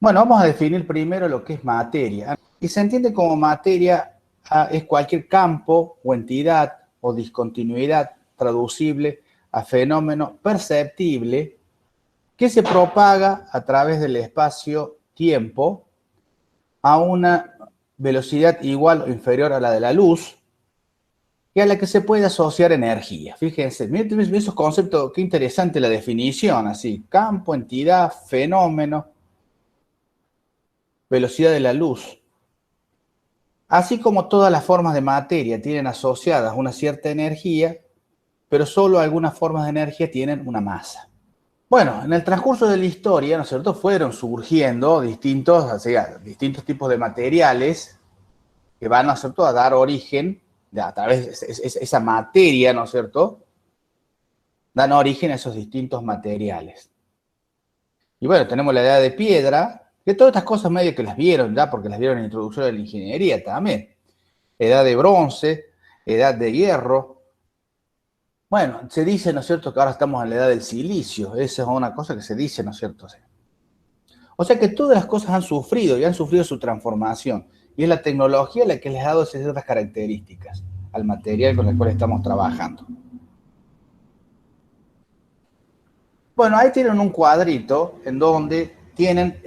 Bueno, vamos a definir primero lo que es materia. Y se entiende como materia es cualquier campo o entidad o discontinuidad traducible a fenómeno perceptible que se propaga a través del espacio-tiempo a una velocidad igual o inferior a la de la luz y a la que se puede asociar energía. Fíjense, miren esos conceptos, qué interesante la definición, así, campo, entidad, fenómeno, velocidad de la luz. Así como todas las formas de materia tienen asociadas una cierta energía, pero solo algunas formas de energía tienen una masa. Bueno, en el transcurso de la historia, ¿no es cierto?, fueron surgiendo distintos tipos de materiales que van, ¿no es cierto?, a dar origen, a través de esa materia, ¿no es cierto?, dan origen a esos distintos materiales. Y bueno, tenemos la edad de piedra, que todas estas cosas medio que las vieron ya, porque las vieron en la introducción de la ingeniería también. Edad de bronce, edad de hierro. Bueno, se dice, ¿no es cierto?, que ahora estamos en la edad del silicio. Esa es una cosa que se dice, ¿no es cierto? O sea que todas las cosas han sufrido y han sufrido su transformación. Y es la tecnología la que les ha dado ciertas características al material con el cual estamos trabajando. Bueno, ahí tienen un cuadrito en donde tienen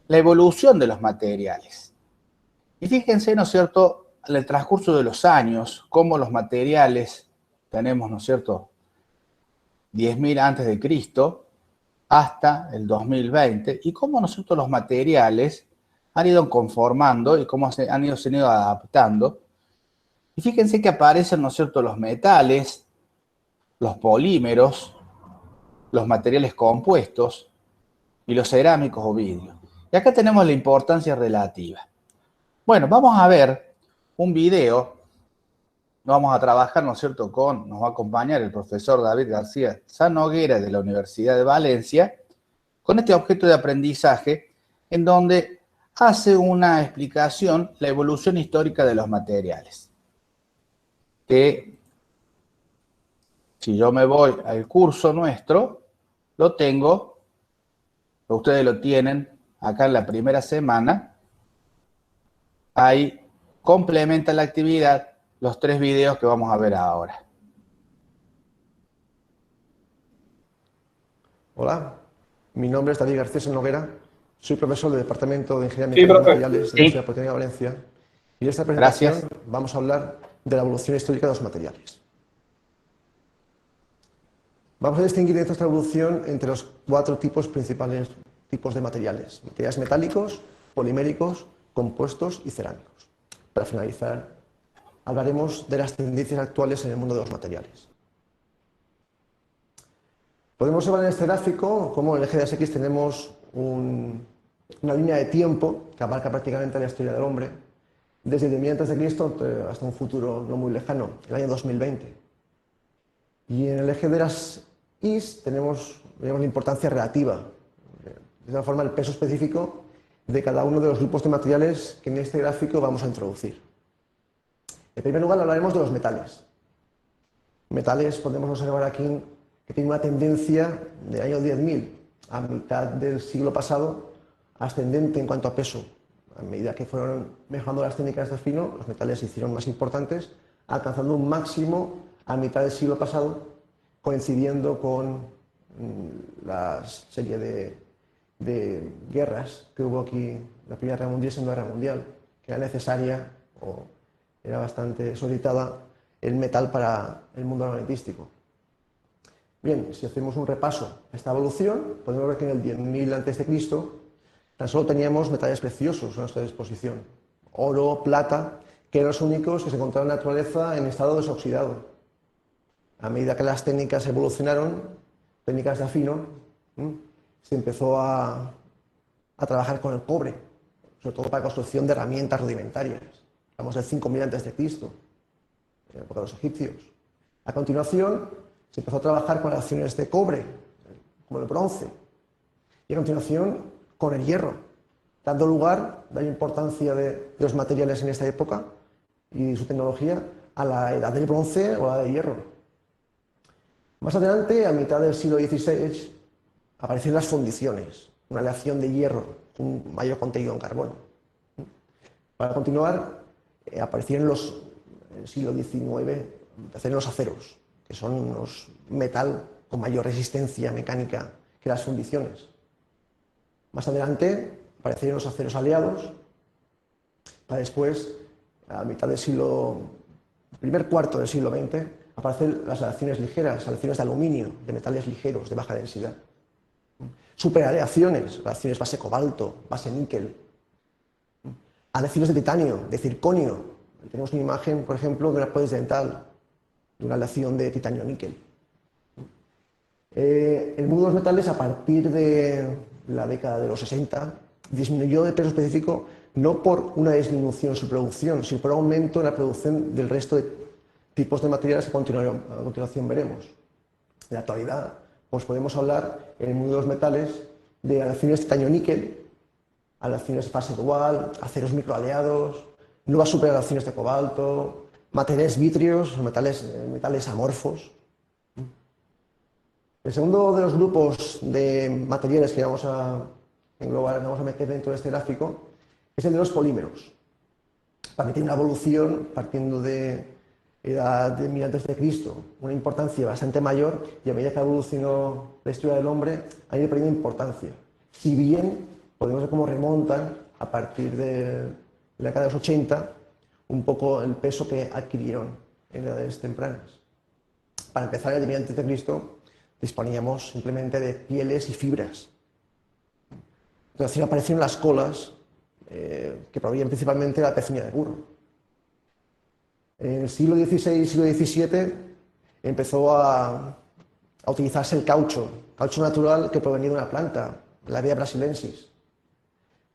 la evolución de los materiales. Y fíjense, ¿no es cierto?, en el transcurso de los años, cómo los materiales, tenemos, ¿no es cierto?, 10.000 antes de Cristo hasta el 2020, y cómo nosotros los materiales han ido conformando y cómo se han ido adaptando. Y fíjense que aparecen, ¿no es cierto?, los metales, los polímeros, los materiales compuestos y los cerámicos o vidrios. Y acá tenemos la importancia relativa. Bueno, vamos a ver un video. Vamos a trabajar, ¿no es cierto?, nos va a acompañar el profesor David García Sanoguera de la Universidad de Valencia, con este objeto de aprendizaje, en donde hace una explicación, la evolución histórica de los materiales. Que, si yo me voy al curso nuestro, lo tengo, ustedes lo tienen acá en la primera semana, ahí complementa la actividad los 3 videos que vamos a ver ahora. Hola, mi nombre es David García Noguera, soy profesor del Departamento de Ingeniería Sí, Mecánica y profe. Materiales de la Universidad Politécnica de Valencia, y en esta presentación Gracias. vamos a hablar de la evolución histórica de los materiales. Vamos a distinguir en esta evolución entre los 4 principales tipos de materiales: materiales metálicos, poliméricos, compuestos y cerámicos. Para finalizar, hablaremos de las tendencias actuales en el mundo de los materiales. Podemos observar en este gráfico cómo en el eje de las X tenemos una línea de tiempo que abarca prácticamente la historia del hombre, desde el 1000 a.C. hasta un futuro no muy lejano, el año 2020. Y en el eje de las Y tenemos, digamos, la importancia relativa, de esta forma el peso específico de cada uno de los grupos de materiales que en este gráfico vamos a introducir. En primer lugar hablaremos de los metales. Metales podemos observar aquí que tiene una tendencia del año 10.000 a mitad del siglo pasado ascendente en cuanto a peso. A medida que fueron mejorando las técnicas de afino, los metales se hicieron más importantes, alcanzando un máximo a mitad del siglo pasado, coincidiendo con la serie de guerras que hubo aquí, la Primera Guerra Mundial y la Segunda Guerra Mundial, que era necesaria o era bastante solicitada el metal para el mundo armamentístico. Bien, si hacemos un repaso a esta evolución, podemos ver que en el 10.000 a.C. tan solo teníamos metales preciosos a nuestra disposición: oro, plata, que eran los únicos que se encontraban en la naturaleza en estado desoxidado. A medida que las técnicas evolucionaron, técnicas de afino, se empezó a trabajar con el cobre, sobre todo para la construcción de herramientas rudimentarias. Hablamos del 5.000 a.C., en la época de los egipcios. A continuación, se empezó a trabajar con acciones de cobre, como el bronce, y a continuación con el hierro, dando lugar, la importancia de los materiales en esta época y su tecnología, a la edad del bronce o a la de hierro. Más adelante, a mitad del siglo XVI, aparecen las fundiciones. una aleación de hierro, un mayor contenido en carbono. Para continuar, aparecieron en el siglo XIX los aceros, que son los metal con mayor resistencia mecánica que las fundiciones. Más adelante aparecieron los aceros aliados, para después, a mitad del primer cuarto del siglo XX, aparecen las aleaciones ligeras, aleaciones de aluminio, de metales ligeros, de baja densidad. Superaleaciones, aleaciones base cobalto, base níquel. Aleaciones de titanio, de circonio. Tenemos una imagen, por ejemplo, de una prótesis dental, de una aleación de titanio-níquel. El mundo de los metales, a partir de la década de los 60, disminuyó de peso específico no por una disminución en su producción, sino por un aumento en la producción del resto de tipos de materiales que a continuación veremos. En la actualidad, pues podemos hablar en el mundo de los metales de aleaciones titanio-níquel, aleaciones fase dual, aceros microaleados, nuevas superaleaciones de cobalto, materiales vítreos, metales amorfos. El segundo de los grupos de materiales que vamos a englobar, vamos a meter dentro de este gráfico, es el de los polímeros. También tiene una evolución partiendo de edad de 1000 a.C., una importancia bastante mayor, y a medida que evolucionó la historia del hombre, ha ido perdiendo importancia. Si bien podemos ver cómo remontan a partir de la década de los 80 un poco el peso que adquirieron en edades tempranas. Para empezar, en el 1000 a.C. disponíamos simplemente de pieles y fibras. Entonces aparecieron las colas que provenían principalmente de la pezuña de burro. En el siglo XVI y siglo XVII empezó a utilizarse el caucho natural que provenía de una planta, la Via brasilensis.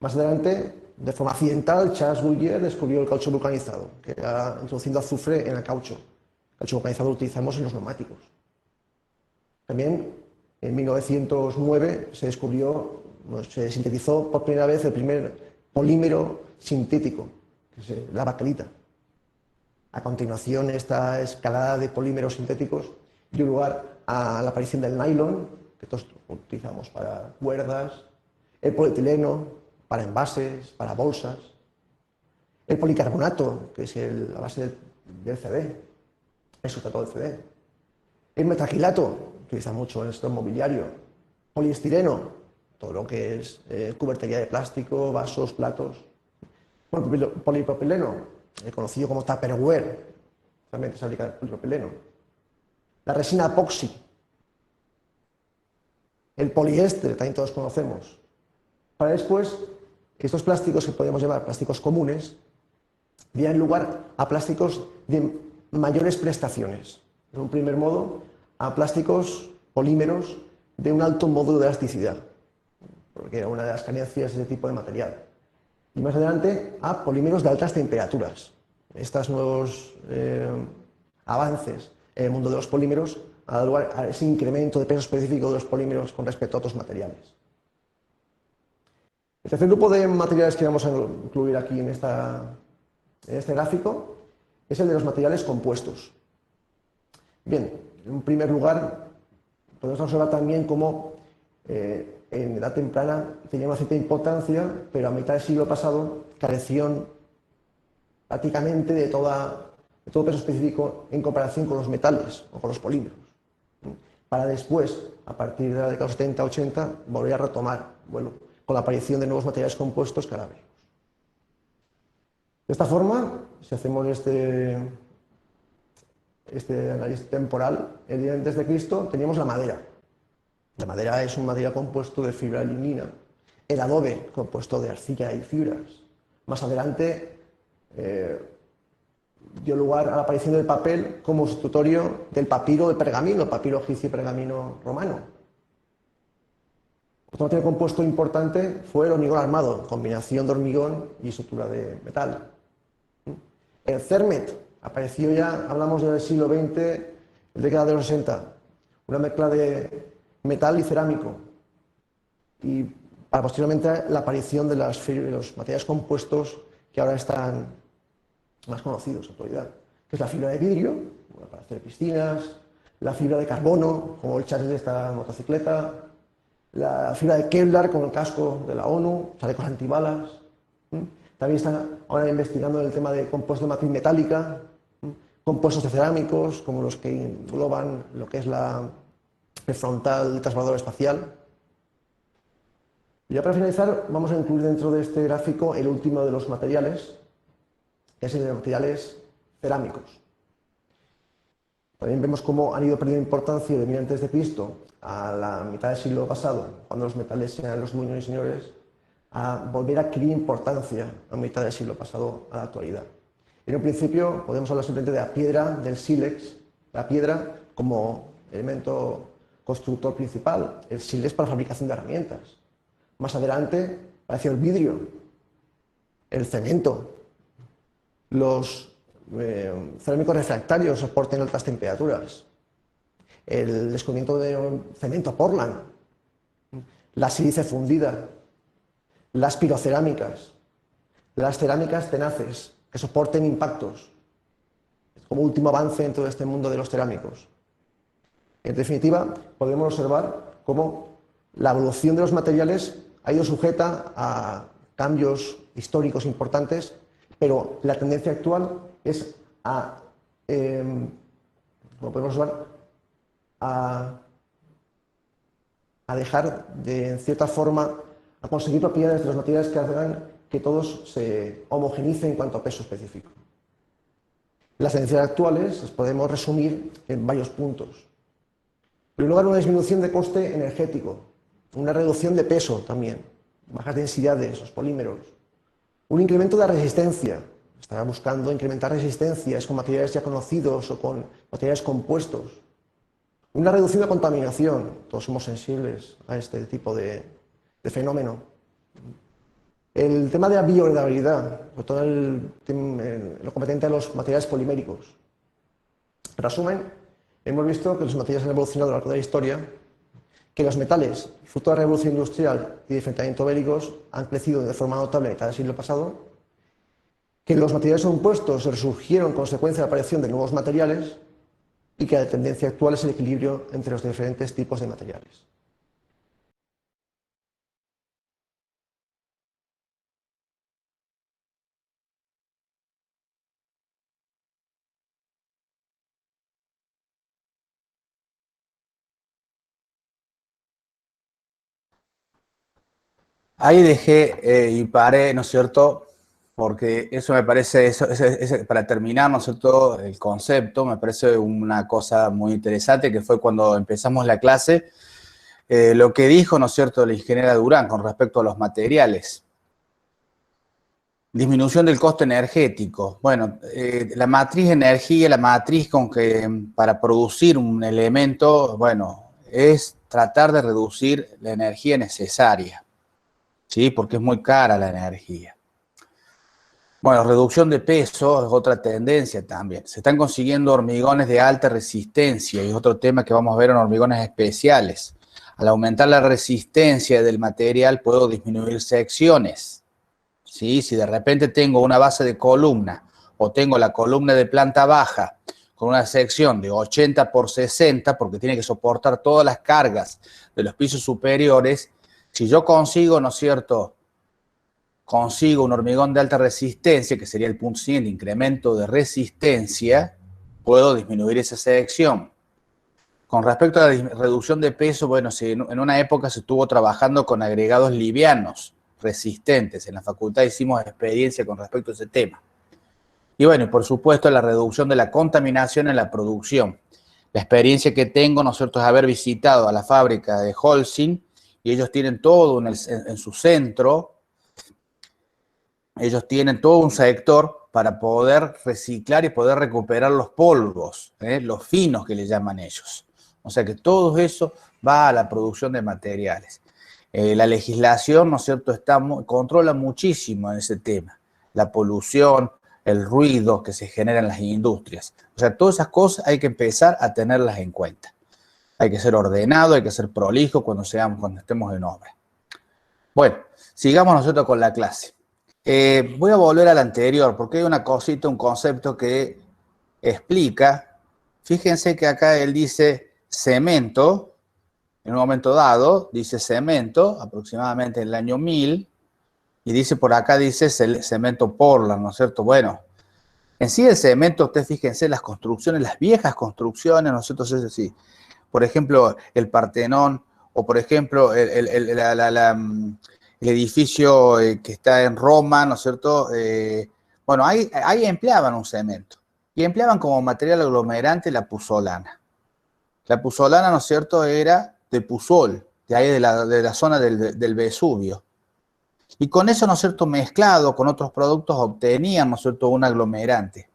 Más adelante, de forma accidental, Charles Goodyear descubrió el caucho vulcanizado, que era introduciendo azufre en el caucho. El caucho vulcanizado lo utilizamos en los neumáticos. También, en 1909, se sintetizó por primera vez el primer polímero sintético, que es la baquelita. A continuación, esta escalada de polímeros sintéticos dio lugar a la aparición del nylon, que todos utilizamos para cuerdas, el polietileno, para envases, para bolsas, el policarbonato, que es la base del CD, el sustrato del CD, el metacrilato, que utiliza mucho en el mobiliario, poliestireno, todo lo que es cubertería de plástico, vasos, platos, bueno, polipropileno, conocido como Tupperware, también se fabrica el polipropileno, la resina epoxi, el poliéster, también todos conocemos, para después que estos plásticos que podemos llamar plásticos comunes dieran lugar a plásticos de mayores prestaciones. En un primer modo, a plásticos polímeros de un alto módulo de elasticidad, porque era una de las carencias de ese tipo de material. Y más adelante, a polímeros de altas temperaturas. Estos nuevos avances en el mundo de los polímeros han dado lugar a ese incremento de peso específico de los polímeros con respecto a otros materiales. El tercer grupo de materiales que vamos a incluir aquí en este gráfico es el de los materiales compuestos. Bien, en primer lugar, podemos observar también cómo en edad temprana tenía una cierta importancia, pero a mitad del siglo pasado carecieron prácticamente de todo peso específico en comparación con los metales o con los polímeros. Para después, a partir de la década de los 70-80, volver a retomar, bueno, con la aparición de nuevos materiales compuestos que ahora veremos. De esta forma, si hacemos este análisis temporal, el día antes de Cristo teníamos la madera. La madera es un material compuesto de fibra de lignina, el adobe compuesto de arcilla y fibras. Más adelante dio lugar a la aparición del papel como sustitutorio del papiro de pergamino, papiro egipcio y pergamino romano. Otro material compuesto importante fue el hormigón armado, combinación de hormigón y estructura de metal. El cermet apareció ya, hablamos del siglo XX, la década de los 60, una mezcla de metal y cerámico. Y para posteriormente la aparición de los materiales compuestos que ahora están más conocidos en la actualidad, que es la fibra de vidrio, para hacer piscinas, la fibra de carbono, como el chasis de esta motocicleta, la fibra de Kevlar con el casco de la ONU, chalecos antibalas. También están ahora investigando el tema de compuestos de matriz metálica, compuestos de cerámicos, como los que engloban lo que es el frontal del transbordador espacial. Y ya para finalizar, vamos a incluir dentro de este gráfico el último de los materiales, que es el de materiales cerámicos. También vemos cómo han ido perdiendo importancia de 1000 a.C. a la mitad del siglo pasado, cuando los metales eran los dueños y señores, a volver a adquirir importancia a mitad del siglo pasado a la actualidad. En un principio podemos hablar simplemente de la piedra, del sílex, la piedra como elemento constructor principal, el sílex para fabricación de herramientas. Más adelante apareció el vidrio, el cemento, los cerámicos refractarios soportan altas temperaturas, el descubrimiento de cemento Portland, la sílice fundida, las pirocerámicas, las cerámicas tenaces que soporten impactos, como último avance dentro de este mundo de los cerámicos. En definitiva, podemos observar cómo la evolución de los materiales ha ido sujeta a cambios históricos importantes, pero la tendencia actual es como podemos observar, a dejar de, en cierta forma, a conseguir propiedades de los materiales que hagan que todos se homogenicen en cuanto a peso específico. Las tendencias actuales las podemos resumir en varios puntos. En primer lugar, una disminución de coste energético, una reducción de peso también, bajas densidades, los polímeros, un incremento de la resistencia. Estará buscando incrementar resistencias con materiales ya conocidos o con materiales compuestos. Una reducción de contaminación, todos somos sensibles a este tipo de fenómeno. El tema de la biodegradabilidad, sobre todo lo competente a los materiales poliméricos. En resumen, hemos visto que los materiales han evolucionado a lo largo de la historia, que los metales, fruto de la revolución industrial y de enfrentamientos bélicos, han crecido de forma notable en el siglo pasado, que los materiales compuestos resurgieron en consecuencia de la aparición de nuevos materiales y que la tendencia actual es el equilibrio entre los diferentes tipos de materiales. Ahí dejé y paré, ¿no es cierto? Porque eso me parece, para terminar, ¿no es cierto? El concepto me parece una cosa muy interesante, que fue cuando empezamos la clase, lo que dijo, ¿no es cierto?, la ingeniera Durán con respecto a los materiales. Disminución del costo energético. Bueno, la matriz energía, la matriz con que para producir un elemento, bueno, es tratar de reducir la energía necesaria. ¿Sí? Porque es muy cara la energía. Bueno, reducción de peso es otra tendencia también. Se están consiguiendo hormigones de alta resistencia y es otro tema que vamos a ver en hormigones especiales. Al aumentar la resistencia del material puedo disminuir secciones. ¿Sí? Si de repente tengo una base de columna o tengo la columna de planta baja con una sección de 80 por 60 porque tiene que soportar todas las cargas de los pisos superiores. Si yo consigo, ¿no es cierto?, consigo un hormigón de alta resistencia, que sería el punto siguiente, incremento de resistencia, puedo disminuir esa sección. Con respecto a la reducción de peso, bueno, si en una época se estuvo trabajando con agregados livianos, resistentes. En la facultad hicimos experiencia con respecto a ese tema. Y bueno, por supuesto, la reducción de la contaminación en la producción. La experiencia que tengo, ¿no es cierto?, es haber visitado a la fábrica de Holcim, y ellos tienen todo en su centro, ellos tienen todo un sector para poder reciclar y poder recuperar los polvos, los finos que le llaman ellos. O sea que todo eso va a la producción de materiales. La legislación, ¿no es cierto?, controla muchísimo en ese tema. La polución, el ruido que se genera en las industrias. O sea, todas esas cosas hay que empezar a tenerlas en cuenta. Hay que ser ordenado, hay que ser prolijo cuando estemos en obra. Bueno, sigamos nosotros con la clase. Voy a volver al anterior porque hay una cosita, un concepto que explica. Fíjense que acá él dice cemento, en un momento dado, dice cemento, aproximadamente en el año 1000, y dice por acá, dice cemento Portland, ¿no es cierto? Bueno, en sí el cemento, ustedes fíjense, las construcciones, las viejas construcciones, ¿no es cierto? Es decir, por ejemplo, el Partenón, o por ejemplo, el edificio que está en Roma, ¿no es cierto? Bueno, ahí empleaban un cemento, y empleaban como material aglomerante la puzzolana. La puzzolana, ¿no es cierto?, era de Puzzol, de ahí de la zona del Vesubio. Y con eso, ¿no es cierto?, mezclado con otros productos, obtenían, ¿no es cierto?, un aglomerante.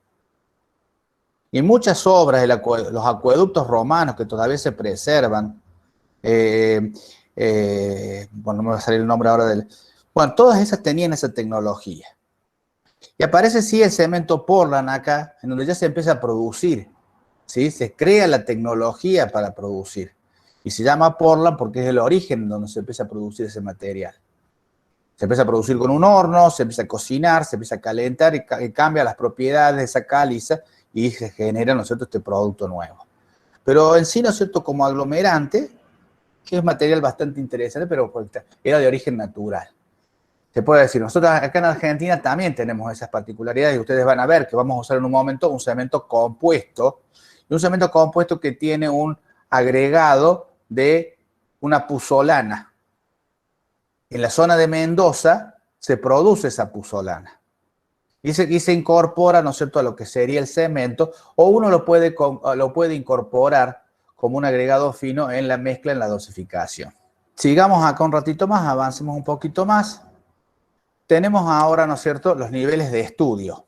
Y muchas obras de los acueductos romanos que todavía se preservan, bueno, no me va a salir el nombre ahora bueno, todas esas tenían esa tecnología. Y aparece, sí, el cemento Portland acá, en donde ya se empieza a producir, ¿sí? Se crea la tecnología para producir. Y se llama Portland porque es el origen donde se empieza a producir ese material. Se empieza a producir con un horno, se empieza a cocinar, se empieza a calentar y cambia las propiedades de esa caliza y se genera, ¿no es cierto?, este producto nuevo. Pero en sí, ¿no es cierto?, como aglomerante, que es material bastante interesante, pero era de origen natural. Se puede decir, nosotros acá en Argentina también tenemos esas particularidades y ustedes van a ver que vamos a usar en un momento un cemento compuesto, y un cemento compuesto que tiene un agregado de una puzzolana. En la zona de Mendoza se produce esa puzzolana y se incorpora, ¿no es cierto?, a lo que sería el cemento, o uno lo puede incorporar como un agregado fino en la mezcla, en la dosificación. Sigamos acá un ratito más, avancemos un poquito más. Tenemos ahora, ¿no es cierto?, los niveles de estudio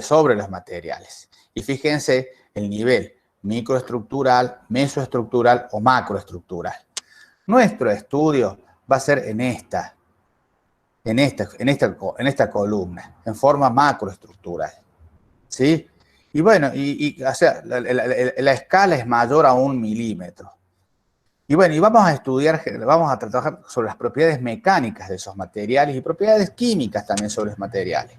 sobre los materiales. Y fíjense el nivel microestructural, mesoestructural o macroestructural. Nuestro estudio va a ser en esta columna, en forma macroestructural, ¿sí? Y bueno, o sea, la escala es mayor a 1 milímetro. Y bueno, y vamos a trabajar sobre las propiedades mecánicas de esos materiales y propiedades químicas también sobre los materiales.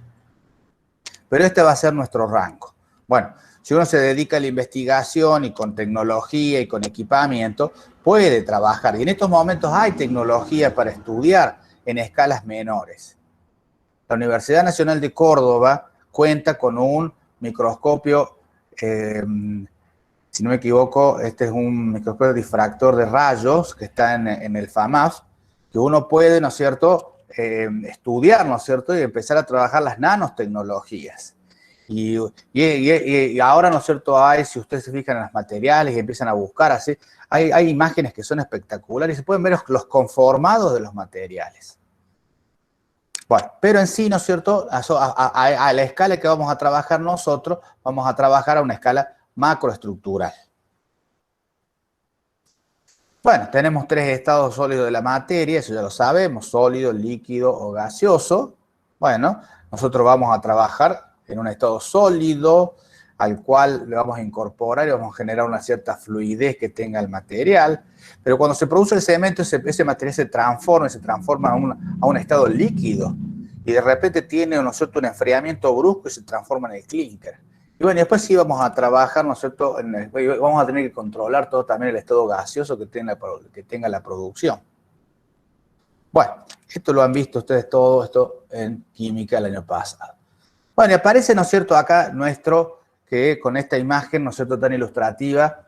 Pero este va a ser nuestro rango. Bueno, si uno se dedica a la investigación y con tecnología y con equipamiento, puede trabajar. Y en estos momentos hay tecnología para estudiar en escalas menores. La Universidad Nacional de Córdoba cuenta con un microscopio, si no me equivoco, este es un microscopio difractor de rayos que está en el FAMAF, que uno puede, ¿no es cierto?, estudiar, ¿no es cierto?, y empezar a trabajar las nanotecnologías. Y ahora, ¿no es cierto?, si ustedes se fijan en los materiales y empiezan a buscar así, hay imágenes que son espectaculares y se pueden ver los conformados de los materiales. Bueno, pero en sí, ¿no es cierto?, a la escala que vamos a trabajar nosotros, vamos a trabajar a una escala macroestructural. Bueno, tenemos 3 estados sólidos de la materia, eso ya lo sabemos, sólido, líquido o gaseoso. Bueno, nosotros vamos a trabajar en un estado sólido, al cual le vamos a incorporar y vamos a generar una cierta fluidez que tenga el material. Pero cuando se produce el cemento, ese material se transforma a un estado líquido. Y de repente tiene, ¿no es cierto?, un enfriamiento brusco y se transforma en el clínker. Y bueno, después sí vamos a trabajar, ¿no es cierto?, vamos a tener que controlar todo también el estado gaseoso que tenga la producción. Bueno, esto lo han visto ustedes todo esto en química el año pasado. Bueno, y aparece, ¿no es cierto?, acá que con esta imagen, ¿no es cierto?, tan ilustrativa,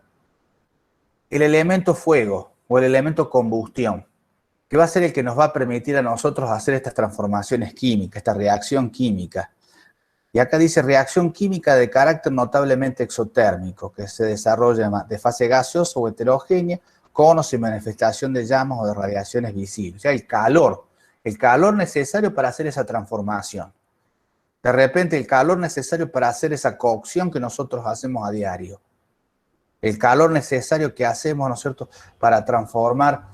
el elemento fuego o el elemento combustión, que va a ser el que nos va a permitir a nosotros hacer estas transformaciones químicas, esta reacción química. Y acá dice reacción química de carácter notablemente exotérmico, que se desarrolla de fase gaseosa o heterogénea, con o sin manifestación de llamas o de radiaciones visibles. O sea, el calor necesario para hacer esa transformación. De repente, el calor necesario para hacer esa cocción que nosotros hacemos a diario. El calor necesario que hacemos, ¿no es cierto?, para transformar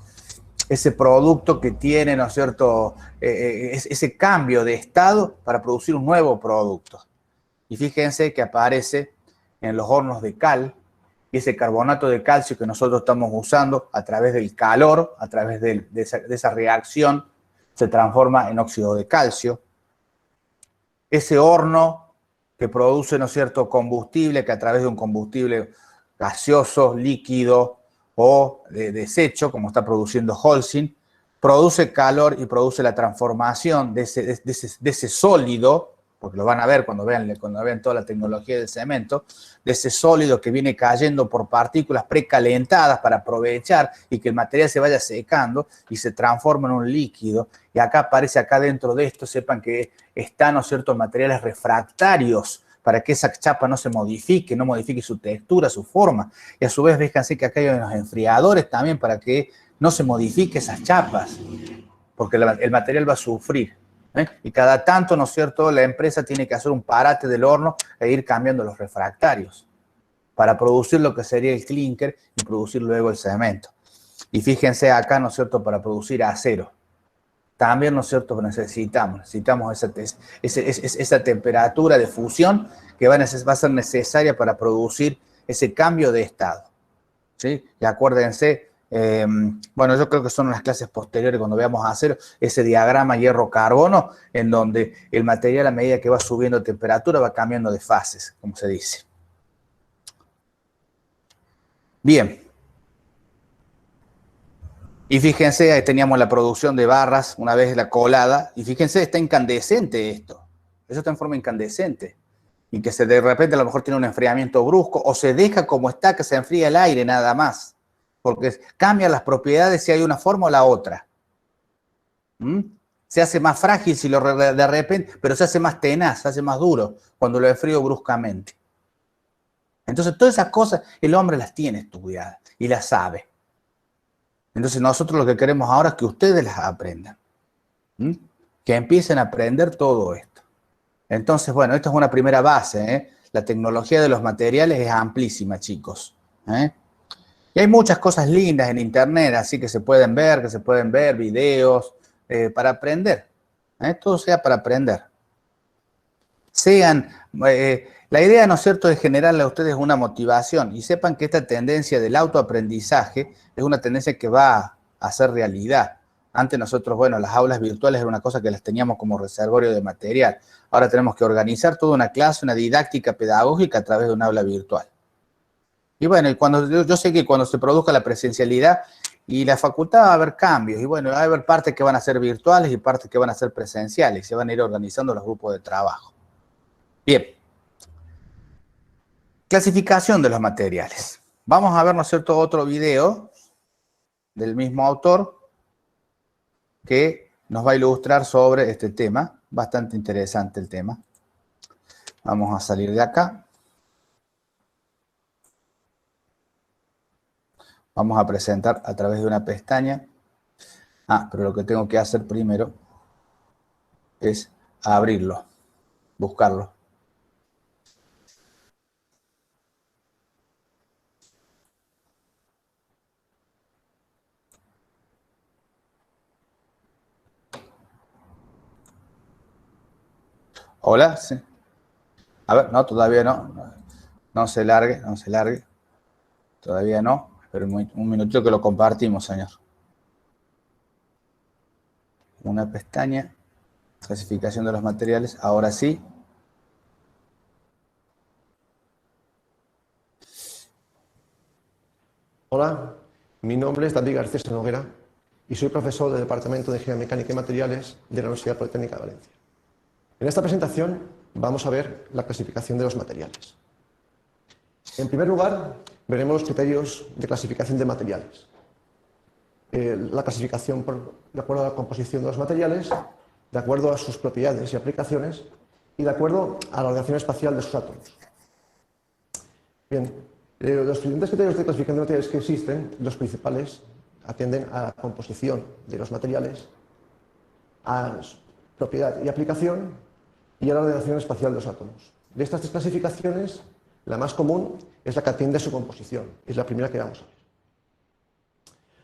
ese producto que tiene, ¿no es cierto?, ese cambio de estado para producir un nuevo producto. Y fíjense que aparece en los hornos de cal, y ese carbonato de calcio que nosotros estamos usando a través del calor, a través de esa reacción, se transforma en óxido de calcio. Ese horno que produce, ¿no es cierto?, combustible, que a través de un combustible gaseoso, líquido o de desecho, como está produciendo Holcim, produce calor y produce la transformación de ese sólido, porque lo van a ver cuando vean toda la tecnología del cemento, de ese sólido que viene cayendo por partículas precalentadas para aprovechar y que el material se vaya secando y se transforma en un líquido. Y acá aparece, acá dentro de esto, sepan que están, ¿no es cierto?, materiales refractarios para que esa chapa no se modifique, no modifique su textura, su forma. Y a su vez, fíjense que acá hay unos enfriadores también para que no se modifique esas chapas, porque el material va a sufrir. Y cada tanto, ¿no es cierto?, la empresa tiene que hacer un parate del horno e ir cambiando los refractarios para producir lo que sería el clinker y producir luego el cemento. Y fíjense acá, ¿no es cierto?, para producir acero. También, ¿no es cierto?, necesitamos esa temperatura de fusión que va a ser necesaria para producir ese cambio de estado. ¿Sí? Y acuérdense, bueno, yo creo que son las clases posteriores cuando veamos acero, ese diagrama hierro-carbono, en donde el material a medida que va subiendo de temperatura va cambiando de fases, como se dice. Bien. Y fíjense, ahí teníamos la producción de barras, una vez la colada, y fíjense, está incandescente esto. Eso está en forma incandescente. Y que de repente a lo mejor tiene un enfriamiento brusco, o se deja como está, que se enfría el aire nada más. Porque cambia las propiedades si hay una forma o la otra. Se hace más frágil si de repente, pero se hace más tenaz, se hace más duro cuando lo enfrío bruscamente. Entonces todas esas cosas el hombre las tiene estudiadas y las sabe. Entonces nosotros lo que queremos ahora es que ustedes las aprendan. Que empiecen a aprender todo esto. Entonces, bueno, esto es una primera base. La tecnología de los materiales es amplísima, chicos. Y hay muchas cosas lindas en internet, así que se pueden ver videos para aprender. Todo sea para aprender. La idea, ¿no es cierto?, es generarle a ustedes una motivación y sepan que esta tendencia del autoaprendizaje es una tendencia que va a ser realidad. Antes nosotros, bueno, las aulas virtuales era una cosa que las teníamos como reservorio de material. Ahora tenemos que organizar toda una clase, una didáctica pedagógica a través de una aula virtual. Y bueno, yo sé que cuando se produzca la presencialidad y la facultad va a haber cambios. Y bueno, va a haber partes que van a ser virtuales y partes que van a ser presenciales. Se van a ir organizando los grupos de trabajo. Bien. Clasificación de los materiales. Vamos a ver, ¿no es cierto?, otro video del mismo autor que nos va a ilustrar sobre este tema. Bastante interesante el tema. Vamos a salir de acá. Vamos a presentar a través de una pestaña. Pero lo que tengo que hacer primero es abrirlo, buscarlo. Hola, sí. A ver, no, todavía no. No se largue, no se largue. Todavía no. Pero un minutito que lo compartimos, señor. Una pestaña. Clasificación de los materiales. Ahora sí. Hola, mi nombre es David García Noguera y soy profesor del Departamento de Ingeniería Mecánica y Materiales de la Universidad Politécnica de Valencia. En esta presentación vamos a ver la clasificación de los materiales. En primer lugar, veremos los criterios de clasificación de materiales. La clasificación de acuerdo a la composición de los materiales, de acuerdo a sus propiedades y aplicaciones y de acuerdo a la ordenación espacial de sus átomos. Bien, los diferentes criterios de clasificación de materiales que existen, los principales, atienden a la composición de los materiales, a su propiedad y aplicación y a la ordenación espacial de los átomos. De estas tres clasificaciones, la más común es la que atiende a su composición, es la primera que vamos a ver.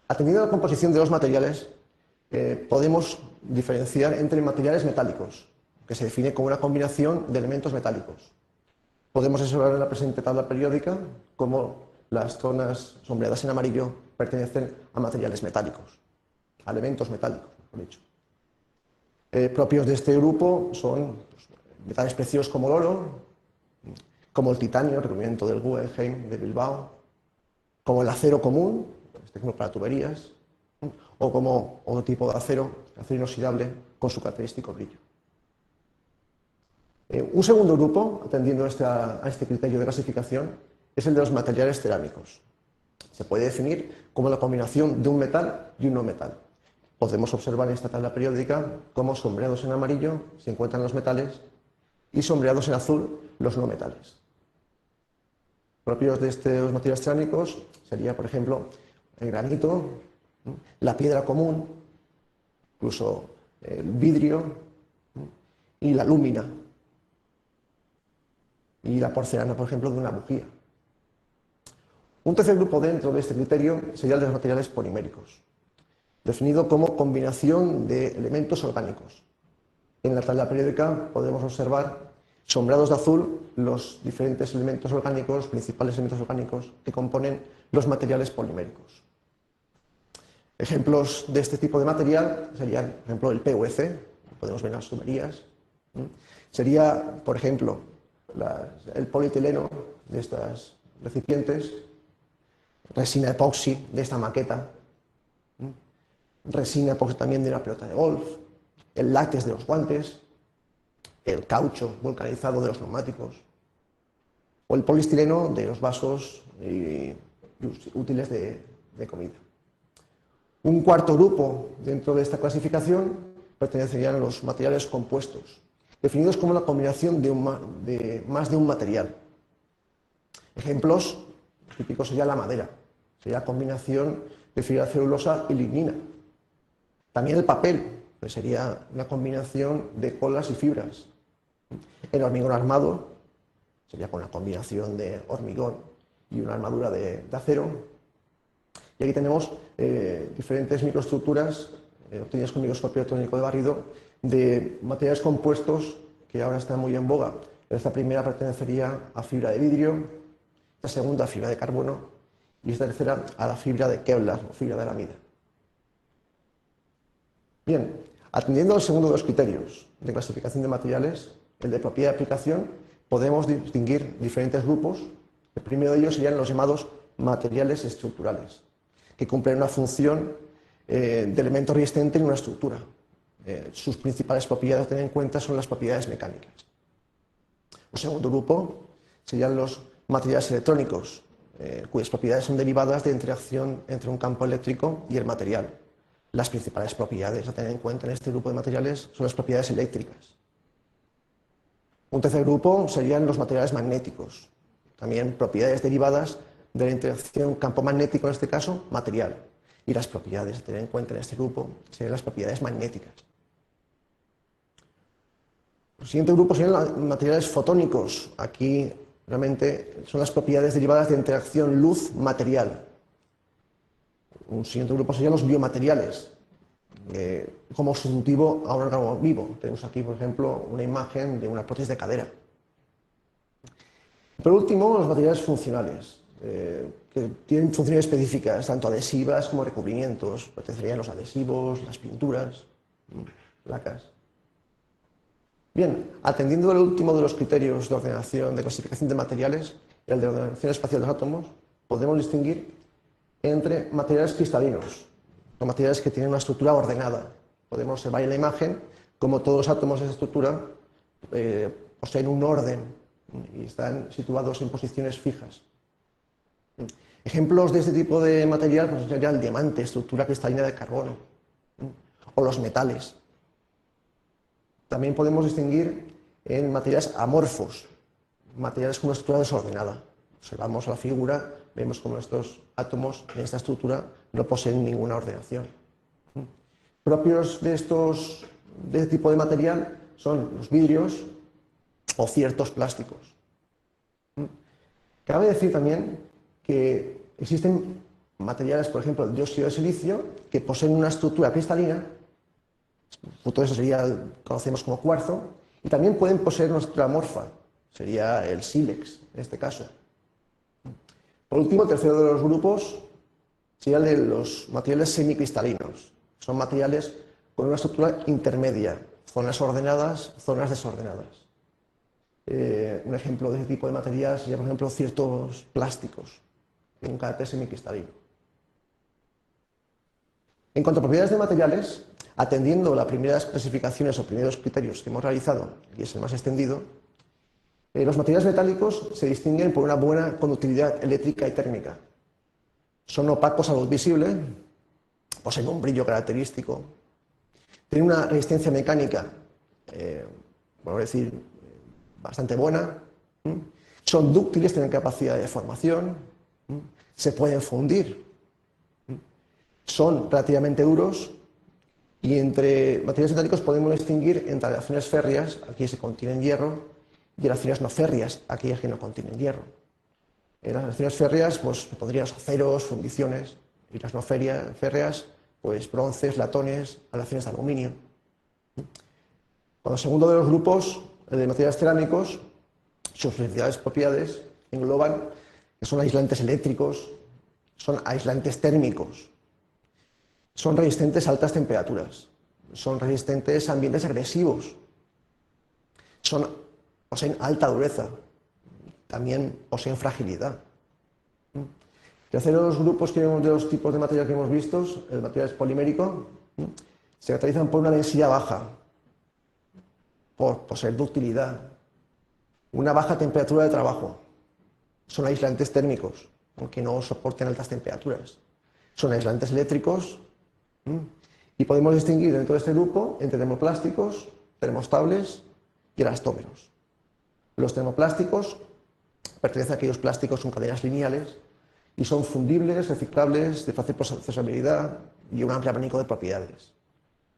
Atendiendo a la composición de los materiales, podemos diferenciar entre materiales metálicos, que se define como una combinación de elementos metálicos. Podemos observar en la presente tabla periódica cómo las zonas sombreadas en amarillo pertenecen a materiales metálicos, a elementos metálicos, mejor dicho. Propios de este grupo son metales preciosos como el oro, como el titanio, el recubrimiento del Guggenheim de Bilbao, como el acero común, este ejemplo para tuberías, o como otro tipo de acero inoxidable con su característico brillo. Un segundo grupo, atendiendo a este criterio de clasificación, es el de los materiales cerámicos. Se puede definir como la combinación de un metal y un no metal. Podemos observar en esta tabla periódica cómo sombreados en amarillo se encuentran los metales y sombreados en azul los no metales. Propios de estos materiales cerámicos sería, por ejemplo, el granito, la piedra común, incluso el vidrio y la lúmina. Y la porcelana, por ejemplo, de una bujía. Un tercer grupo dentro de este criterio sería el de los materiales poliméricos, definido como combinación de elementos orgánicos. En la tabla periódica podemos observar sombreados de azul los diferentes elementos orgánicos, principales elementos orgánicos que componen los materiales poliméricos. Ejemplos de este tipo de material serían, por ejemplo, el PVC, podemos ver en las tuberías. Sería, por ejemplo, el polietileno de estos recipientes, resina epoxi de esta maqueta, resina epoxi también de una pelota de golf, el látex de los guantes, el caucho vulcanizado de los neumáticos, o el poliestireno de los vasos útiles de comida. Un cuarto grupo dentro de esta clasificación pertenecerían a los materiales compuestos, definidos como la combinación de más de un material. Ejemplos típicos sería la madera, sería la combinación de fibra de celulosa y lignina. También el papel, pues sería una combinación de colas y fibras. El hormigón armado sería con la combinación de hormigón y una armadura de acero. Y aquí tenemos diferentes microestructuras obtenidas con microscopio electrónico de barrido de materiales compuestos que ahora están muy en boga. Esta primera pertenecería a fibra de vidrio, la segunda a fibra de carbono y esta tercera a la fibra de Kevlar o fibra de aramida. Bien, atendiendo al segundo de los criterios de clasificación de materiales, el de propiedad de aplicación, podemos distinguir diferentes grupos. El primero de ellos serían los llamados materiales estructurales, que cumplen una función de elemento resistente en una estructura. Sus principales propiedades a tener en cuenta son las propiedades mecánicas. Un segundo grupo serían los materiales electrónicos, cuyas propiedades son derivadas de interacción entre un campo eléctrico y el material. Las principales propiedades a tener en cuenta en este grupo de materiales son las propiedades eléctricas. Un tercer grupo serían los materiales magnéticos, también propiedades derivadas de la interacción campo magnético, en este caso, material. Y las propiedades a tener en cuenta en este grupo serían las propiedades magnéticas. El siguiente grupo serían los materiales fotónicos. Aquí realmente son las propiedades derivadas de interacción luz-material. Un siguiente grupo serían los biomateriales, como sustitutivo a un órgano vivo. Tenemos aquí, por ejemplo, una imagen de una prótesis de cadera. Por último, los materiales funcionales, que tienen funciones específicas, tanto adhesivas como recubrimientos. Pertenecerían los adhesivos, las pinturas, placas. Bien, atendiendo al último de los criterios de ordenación, de clasificación de materiales, el de ordenación espacial de los átomos, podemos distinguir entre materiales cristalinos, o materiales que tienen una estructura ordenada. Podemos observar en la imagen cómo todos los átomos de esa estructura poseen un orden y están situados en posiciones fijas. Ejemplos de este tipo de material pues, sería el diamante, estructura cristalina de carbono, o los metales. También podemos distinguir en materiales amorfos, materiales con una estructura desordenada. Observamos la figura, vemos cómo estos átomos en esta estructura no poseen ninguna ordenación. Propios de este tipo de material son los vidrios o ciertos plásticos. Cabe decir también que existen materiales, por ejemplo, el dióxido de silicio, que poseen una estructura cristalina, todo eso conocemos como cuarzo, y también pueden poseer una estructura amorfa, sería el sílex en este caso. Por último, el tercero de los grupos sería el de los materiales semicristalinos. Son materiales con una estructura intermedia, zonas ordenadas, zonas desordenadas. Un ejemplo de este tipo de material sería, por ejemplo, ciertos plásticos, con un carácter semicristalino. En cuanto a propiedades de materiales, atendiendo a las primeras clasificaciones o primeros criterios que hemos realizado, y es el más extendido, los materiales metálicos se distinguen por una buena conductividad eléctrica y térmica. Son opacos a luz visible, poseen un brillo característico, tienen una resistencia mecánica, podemos decir, bastante buena, son dúctiles, tienen capacidad de deformación, se pueden fundir, son relativamente duros y entre materiales metálicos podemos distinguir entre aleaciones férreas, aquí se contienen hierro, y aleaciones no férreas, aquellas que no contienen hierro. En las aleaciones férreas, pues podrían ser aceros, fundiciones, y las no férreas, pues bronces, latones, aleaciones de aluminio. Cuando el segundo de los grupos de materiales cerámicos, sus principales propiedades engloban que son aislantes eléctricos, son aislantes térmicos, son resistentes a altas temperaturas, son resistentes a ambientes agresivos, poseen alta dureza, también poseen fragilidad. Terceros grupos de los tipos de material que hemos visto, el material polimérico, se caracterizan por una densidad baja, por poseer ductilidad, una baja temperatura de trabajo, son aislantes térmicos, aunque no soporten altas temperaturas, son aislantes eléctricos, y podemos distinguir dentro de este grupo entre termoplásticos, termostables y elastómeros. Los termoplásticos pertenecen a aquellos plásticos con cadenas lineales y son fundibles, reciclables, de fácil procesabilidad y un amplio abanico de propiedades.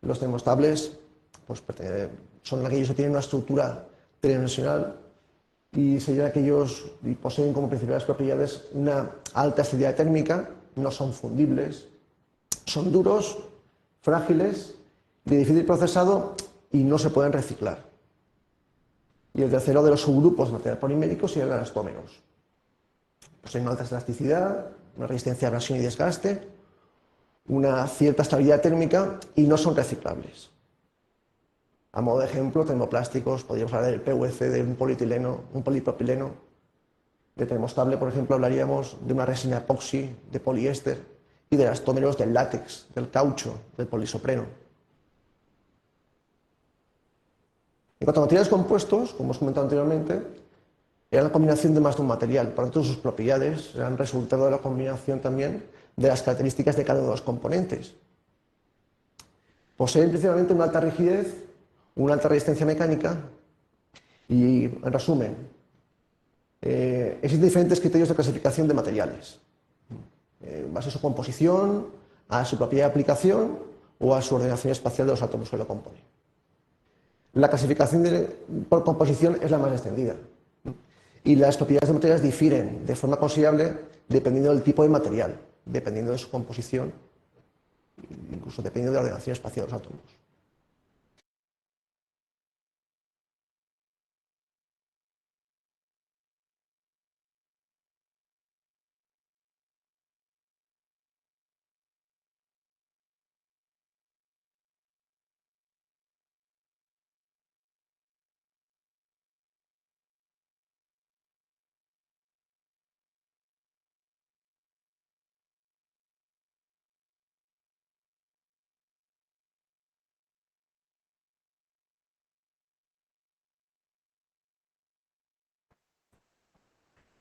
Los termostables pues, son aquellos que tienen una estructura tridimensional y serían aquellos y poseen como principales propiedades una alta estabilidad térmica, no son fundibles, son duros, frágiles, de difícil procesado y no se pueden reciclar. Y el tercero de los subgrupos de material polimérico serían los elastómeros. Poseen una alta elasticidad, una resistencia a abrasión y desgaste, una cierta estabilidad térmica y no son reciclables. A modo de ejemplo, termoplásticos, podríamos hablar del PVC, de un polietileno, un polipropileno. De termostable, por ejemplo, hablaríamos de una resina epoxi, de poliéster, y de elastómeros del látex, del caucho, del polisopreno. En cuanto a materiales compuestos, como hemos comentado anteriormente, era la combinación de más de un material, por lo tanto sus propiedades serán resultado de la combinación también de las características de cada uno de los componentes. Poseen principalmente una alta rigidez, una alta resistencia mecánica y, en resumen, existen diferentes criterios de clasificación de materiales, en base a su composición, a su propiedad de aplicación o a su ordenación espacial de los átomos que lo componen. La clasificación por composición es la más extendida y las propiedades de materiales difieren de forma considerable dependiendo del tipo de material, dependiendo de su composición, incluso dependiendo de la ordenación espacial de los átomos.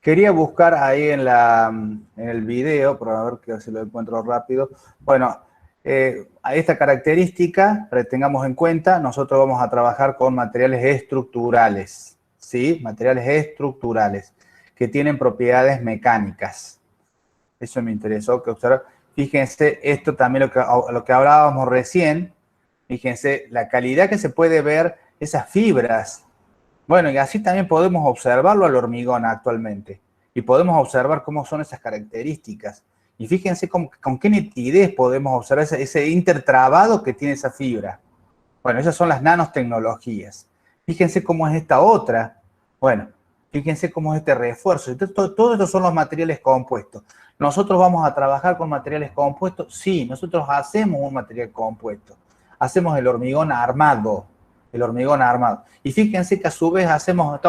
Quería buscar ahí en el video, para ver que si lo encuentro rápido. Bueno, a esta característica, tengamos en cuenta, nosotros vamos a trabajar con materiales estructurales, ¿sí? Materiales estructurales, que tienen propiedades mecánicas. Eso me interesó que observar. Fíjense, esto también lo que hablábamos recién, fíjense, la calidad que se puede ver, esas fibras. Bueno, y así también podemos observarlo al hormigón actualmente. Y podemos observar cómo son esas características. Y fíjense con qué nitidez podemos observar ese intertrabado que tiene esa fibra. Bueno, esas son las nanotecnologías. Fíjense cómo es esta otra. Bueno, fíjense cómo es este refuerzo. Entonces, todos estos son los materiales compuestos. ¿Nosotros vamos a trabajar con materiales compuestos? Sí, nosotros hacemos un material compuesto. Hacemos el hormigón armado. El hormigón armado. Y fíjense que a su vez estamos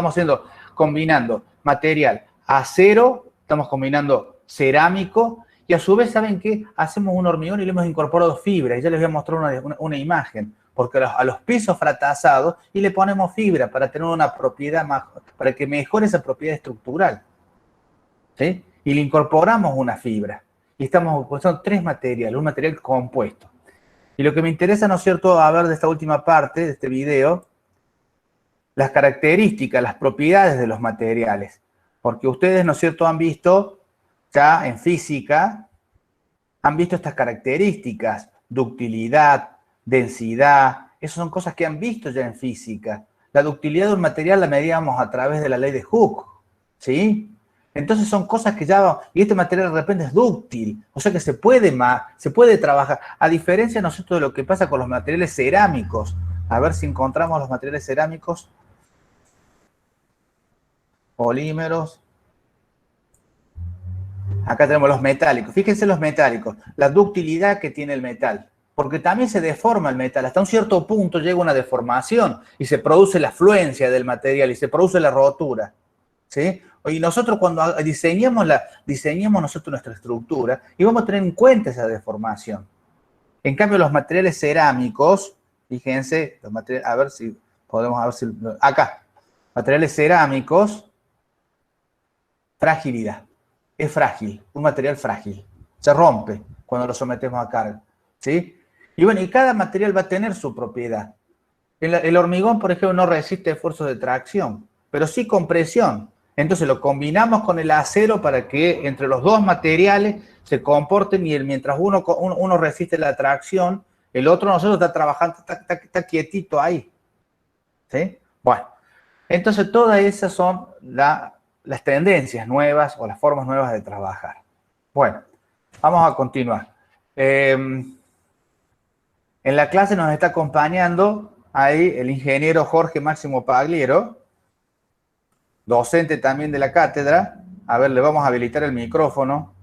combinando material acero, estamos combinando cerámico, y Y a su vez, ¿saben qué? Hacemos un hormigón y le hemos incorporado fibra. Y ya les voy a mostrar una imagen. Porque a los pisos fratazados y le ponemos fibra para tener una propiedad más, para que mejore esa propiedad estructural. ¿Sí? Y le incorporamos una fibra. Y estamos usando 3 materiales, un material compuesto. Y lo que me interesa, ¿no es cierto?, a ver de esta última parte de este video, las características, las propiedades de los materiales. Porque ustedes, ¿no es cierto?, han visto ya en física, han visto estas características, ductilidad, densidad, esas son cosas que han visto ya en física. La ductilidad de un material la medíamos a través de la ley de Hooke, ¿sí? Entonces son cosas que ya, y este material de repente es dúctil, o sea que se puede trabajar, a diferencia, ¿no es cierto?, de lo que pasa con los materiales cerámicos. A ver si encontramos los materiales cerámicos, polímeros. Acá tenemos los metálicos. Fíjense los metálicos, la ductilidad que tiene el metal, porque también se deforma el metal. Hasta un cierto punto llega una deformación y se produce la fluencia del material y se produce la rotura, ¿sí? Y nosotros cuando diseñamos nosotros nuestra estructura y vamos a tener en cuenta esa deformación. En cambio, los materiales cerámicos, fíjense, los materiales, a ver si podemos, acá, materiales cerámicos, fragilidad. Es frágil, un material frágil. Se rompe cuando lo sometemos a carga, ¿sí? Y bueno, y cada material va a tener su propiedad. El hormigón, por ejemplo, no resiste esfuerzos de tracción, pero sí compresión. Entonces lo combinamos con el acero para que entre los dos materiales se comporten y mientras uno resiste la tracción, el otro nosotros está trabajando, está quietito ahí, ¿sí? Bueno, entonces todas esas son las tendencias nuevas o las formas nuevas de trabajar. Bueno, vamos a continuar. En la clase nos está acompañando ahí el ingeniero Jorge Máximo Pagliero, docente también de la cátedra. A ver, le vamos a habilitar el micrófono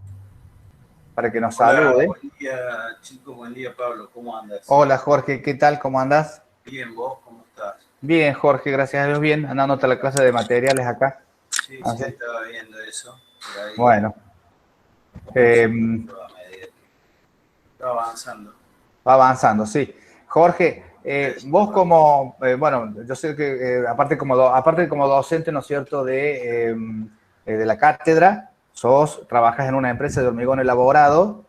para que nos salude. Buen día, chicos. Buen día, Pablo. ¿Cómo andas? Hola, Jorge. ¿Qué tal? ¿Cómo andás? Bien, ¿vos cómo estás? Bien, Jorge. Gracias a Dios. Bien. Andándote a la clase de materiales acá. Sí, ¿Ah, sí, sí? estaba viendo eso. Por ahí, Bueno. a medida que va avanzando. Va avanzando, sí. Jorge, vos como, bueno, yo sé que aparte como docente, ¿no es cierto?, de la cátedra, trabajas en una empresa de hormigón elaborado,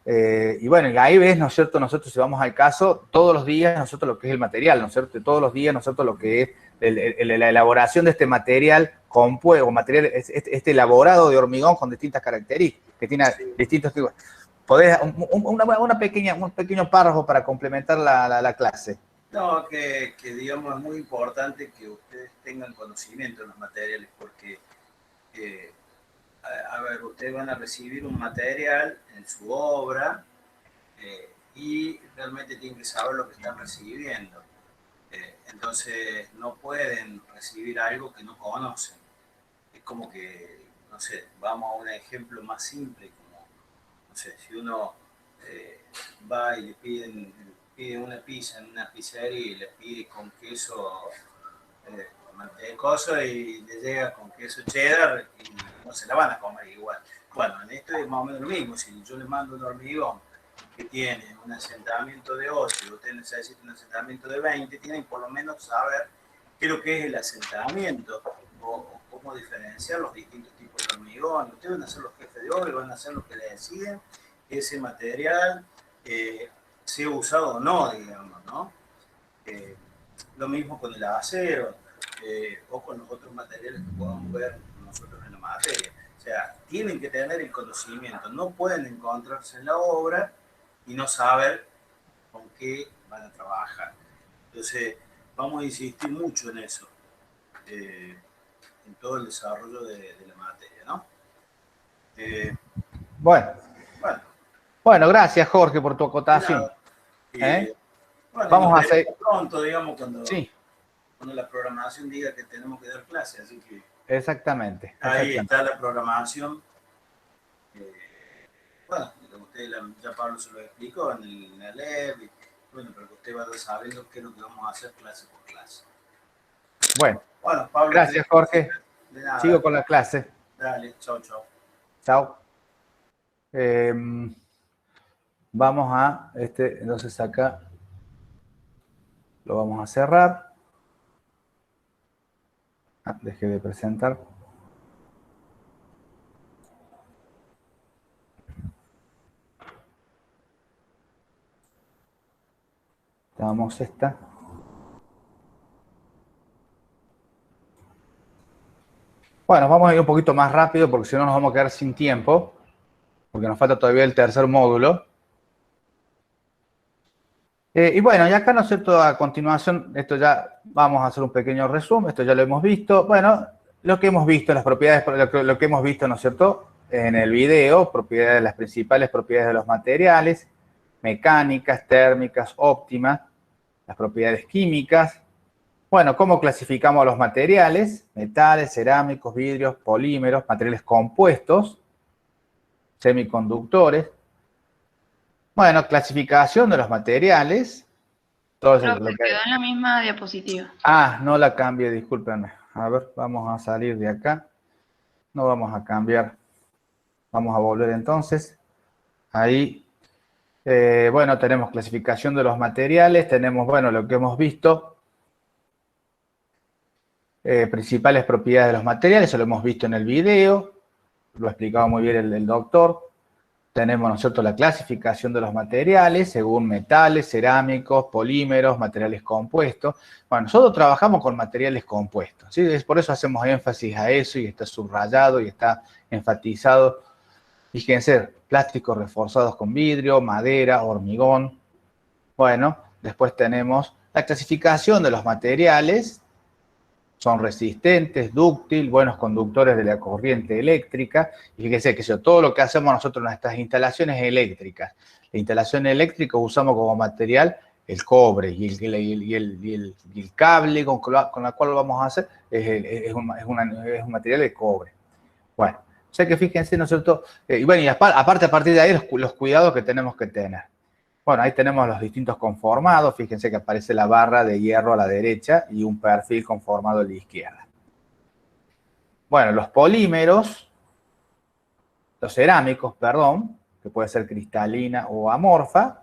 y bueno, y ahí ves, ¿no es cierto?, nosotros si vamos al caso, todos los días, nosotros lo que es el material, ¿no es cierto?, todos los días, nosotros lo que es la elaboración de este material compuesto, material, este elaborado de hormigón con distintas características, que tiene distintos tipos. ¿Podés un pequeño párrafo para complementar la clase? No, que digamos es muy importante que ustedes tengan conocimiento de los materiales porque, a ver, ustedes van a recibir un material en su obra y realmente tienen que saber lo que están recibiendo. Entonces no pueden recibir algo que no conocen. Es como que, no sé, vamos a un ejemplo más simple, como, no sé, si uno va y le pide una pizza en una pizzería y le pide con queso mantecoso y le llega con queso cheddar y no se la van a comer igual. Bueno, en esto es más o menos lo mismo. Si yo le mando un hormigón que tiene un asentamiento de 8 y usted necesita un asentamiento de 20, tienen por lo menos saber qué es lo que es el asentamiento o cómo diferenciar los distintos tipos de hormigón. Ustedes van a ser los jefes de obra y van a hacer lo que le deciden que ese material sea usado o no, digamos, ¿no? Lo mismo con el acero o con los otros materiales que podamos ver nosotros en la materia. O sea, tienen que tener el conocimiento, no pueden encontrarse en la obra y no saber con qué van a trabajar. Entonces, vamos a insistir mucho en eso, en todo el desarrollo de la materia, ¿no? Bueno, gracias, Jorge, por tu acotación. Bueno, Vamos nos a hacer pronto, digamos, sí, cuando la programación diga que tenemos que dar clase, así que exactamente. ahí está la programación. Bueno, usted ya Pablo se lo explicó en el LEB, y, bueno, pero que usted vaya sabiendo qué es lo que vamos a hacer clase por clase. Bueno, Pablo, gracias, Jorge. De nada. Sigo con la clase. Dale, chao, chao. Chao. Vamos a, entonces acá lo vamos a cerrar. Dejé de presentar. Damos esta. Bueno, vamos a ir un poquito más rápido porque si no nos vamos a quedar sin tiempo, porque nos falta todavía el tercer módulo. Y bueno, y acá, ¿no es cierto?, a continuación, esto ya vamos a hacer un pequeño resumen, esto ya lo hemos visto. Bueno, lo que hemos visto, las propiedades, lo que hemos visto, ¿no es cierto?, en el video, propiedades, las principales propiedades de los materiales, mecánicas, térmicas, óptimas, las propiedades químicas. Bueno, ¿cómo clasificamos los materiales? Metales, cerámicos, vidrios, polímeros, materiales compuestos, semiconductores. Bueno, clasificación de los materiales. Todo eso Profe, quedó en la misma diapositiva. Ah, no la cambie, discúlpenme. A ver, vamos a salir de acá. No vamos a cambiar. Vamos a volver entonces. Ahí. Bueno, tenemos clasificación de los materiales. Tenemos, bueno, lo que hemos visto. Principales propiedades de los materiales. Eso lo hemos visto en el video. Lo ha explicado muy bien el doctor. Tenemos, ¿no es cierto?, la clasificación de los materiales según metales, cerámicos, polímeros, materiales compuestos. Bueno, nosotros trabajamos con materiales compuestos, ¿sí? Por eso hacemos énfasis a eso y está subrayado y está enfatizado. Fíjense, plásticos reforzados con vidrio, madera, hormigón. Bueno, después tenemos la clasificación de los materiales. Son resistentes, dúctil, buenos conductores de la corriente eléctrica. Y fíjense que todo lo que hacemos nosotros en nuestras instalaciones eléctricas. La instalación eléctrica usamos como material el cobre y el cable con la cual lo vamos a hacer es un material de cobre. Bueno, o sea que fíjense, ¿no es cierto? Y bueno, y aparte a partir de ahí los cuidados que tenemos que tener. Bueno, ahí tenemos los distintos conformados. Fíjense que aparece la barra de hierro a la derecha y un perfil conformado a la izquierda. Bueno, los polímeros, los cerámicos, perdón, que puede ser cristalina o amorfa.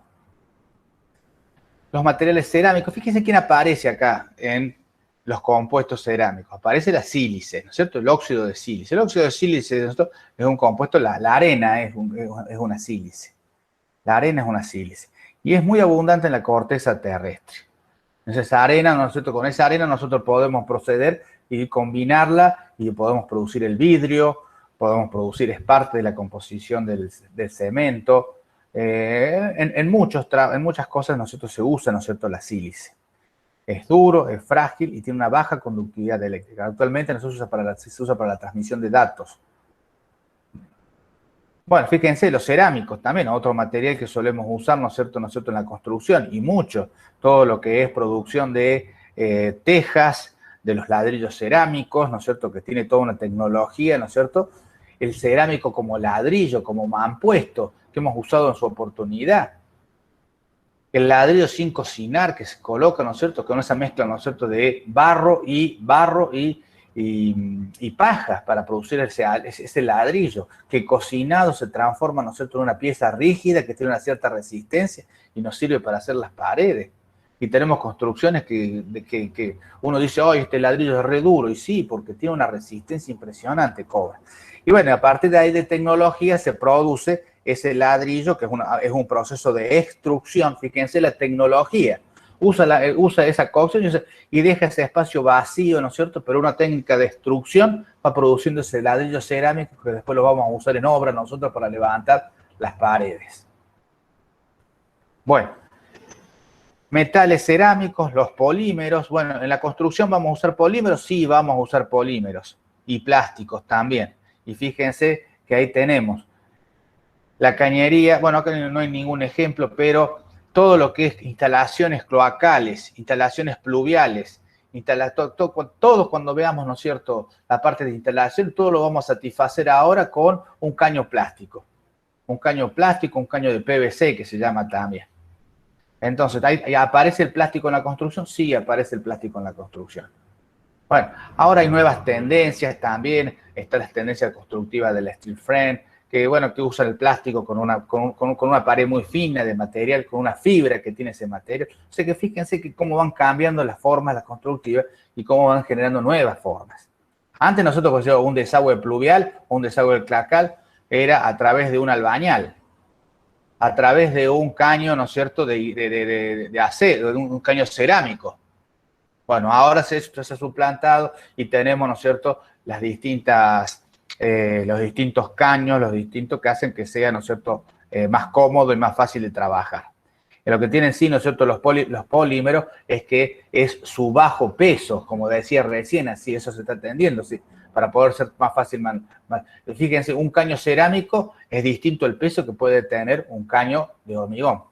Los materiales cerámicos, fíjense quién aparece acá en los compuestos cerámicos. Aparece la sílice, ¿no es cierto? El óxido de sílice. El óxido de sílice, ¿no es cierto?, es un compuesto, la arena es una sílice. La arena es una sílice. Y es muy abundante en la corteza terrestre. Entonces, esa arena, ¿no es cierto?, con esa arena nosotros podemos proceder y combinarla y podemos producir el vidrio, podemos producir, es parte de la composición del cemento. En muchas cosas, ¿no es cierto?, se usa, ¿no es cierto?, la sílice. Es duro, es frágil y tiene una baja conductividad eléctrica. Actualmente no se usa para la transmisión de datos. Bueno, fíjense, los cerámicos también, otro material que solemos usar, ¿no es cierto?, en la construcción, y mucho, todo lo que es producción de tejas, de los ladrillos cerámicos, ¿no es cierto?, que tiene toda una tecnología, ¿no es cierto?, el cerámico como ladrillo, como mampuesto, que hemos usado en su oportunidad, el ladrillo sin cocinar, que se coloca, ¿no es cierto?, con esa mezcla, ¿no es cierto?, de barro y paja para producir ese ladrillo que cocinado se transforma, ¿no es cierto?, en una pieza rígida que tiene una cierta resistencia y nos sirve para hacer las paredes. Y tenemos construcciones que uno dice, oh, este ladrillo es re duro, y sí, porque tiene una resistencia impresionante, cobra. Y bueno, a partir de ahí de tecnología se produce ese ladrillo, que es un proceso de extrusión. Fíjense la tecnología. Usa esa cocción y deja ese espacio vacío, ¿no es cierto? Pero una técnica de extrusión va produciendo ese ladrillo cerámico que después lo vamos a usar en obra nosotros para levantar las paredes. Bueno, metales cerámicos, los polímeros. Bueno, en la construcción vamos a usar polímeros, sí, vamos a usar polímeros y plásticos también. Y fíjense que ahí tenemos la cañería. Bueno, acá no hay ningún ejemplo, pero todo lo que es instalaciones cloacales, instalaciones pluviales, todo cuando veamos, ¿no es cierto?, la parte de instalación, todo lo vamos a satisfacer ahora con un caño plástico. Un caño plástico, un caño de PVC que se llama también. Entonces, ¿ahí aparece el plástico en la construcción? Sí, aparece el plástico en la construcción. Bueno, ahora hay nuevas tendencias también. Está la tendencia constructiva de la steel frame, bueno, que usan el plástico con una pared muy fina de material, con una fibra que tiene ese material. O sea que fíjense que cómo van cambiando las formas, las constructivas, y cómo van generando nuevas formas. Antes nosotros, por ejemplo, un desagüe pluvial o un desagüe clacal era a través de un albañal, a través de un caño, ¿no es cierto?, de acero, de un caño cerámico. Bueno, ahora se ha suplantado y tenemos, ¿no es cierto?, los distintos caños, los distintos que hacen que sea, ¿no es cierto?, más cómodo y más fácil de trabajar. Lo que tienen sí, ¿no es cierto?, los polímeros es que es su bajo peso, como decía recién, así eso se está entendiendo, ¿sí?, para poder ser más fácil. Fíjense, un caño cerámico es distinto el peso que puede tener un caño de hormigón.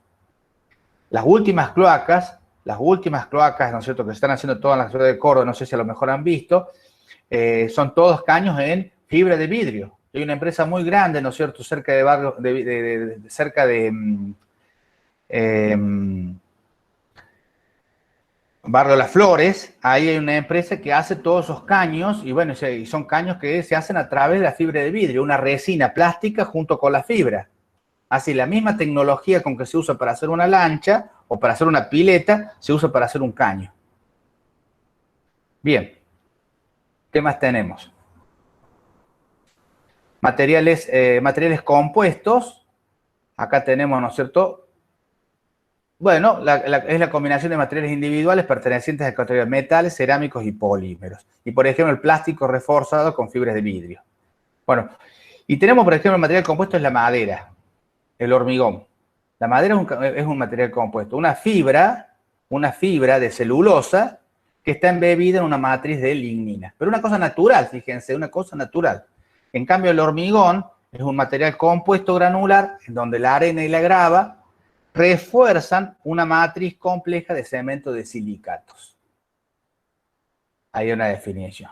Las últimas cloacas, ¿no es cierto?, que se están haciendo todas en la ciudad de Córdoba, no sé si a lo mejor han visto, son todos caños en fibra de vidrio. Hay una empresa muy grande, ¿no es cierto?, cerca de barrio, cerca de Barrio Las Flores. Ahí hay una empresa que hace todos esos caños, y bueno, y son caños que se hacen a través de la fibra de vidrio, una resina plástica junto con la fibra. Así, la misma tecnología con que se usa para hacer una lancha o para hacer una pileta, se usa para hacer un caño. Bien, ¿qué más tenemos? Materiales compuestos. Acá tenemos, ¿no es cierto?, bueno, es la combinación de materiales individuales pertenecientes a la categoría de metales, cerámicos y polímeros. Y, por ejemplo, el plástico reforzado con fibras de vidrio. Bueno, y tenemos, por ejemplo, el material compuesto es la madera, el hormigón. La madera es un material compuesto. Una fibra de celulosa que está embebida en una matriz de lignina. Pero una cosa natural, fíjense, una cosa natural. En cambio, el hormigón es un material compuesto granular en donde la arena y la grava refuerzan una matriz compleja de cemento de silicatos. Hay una definición.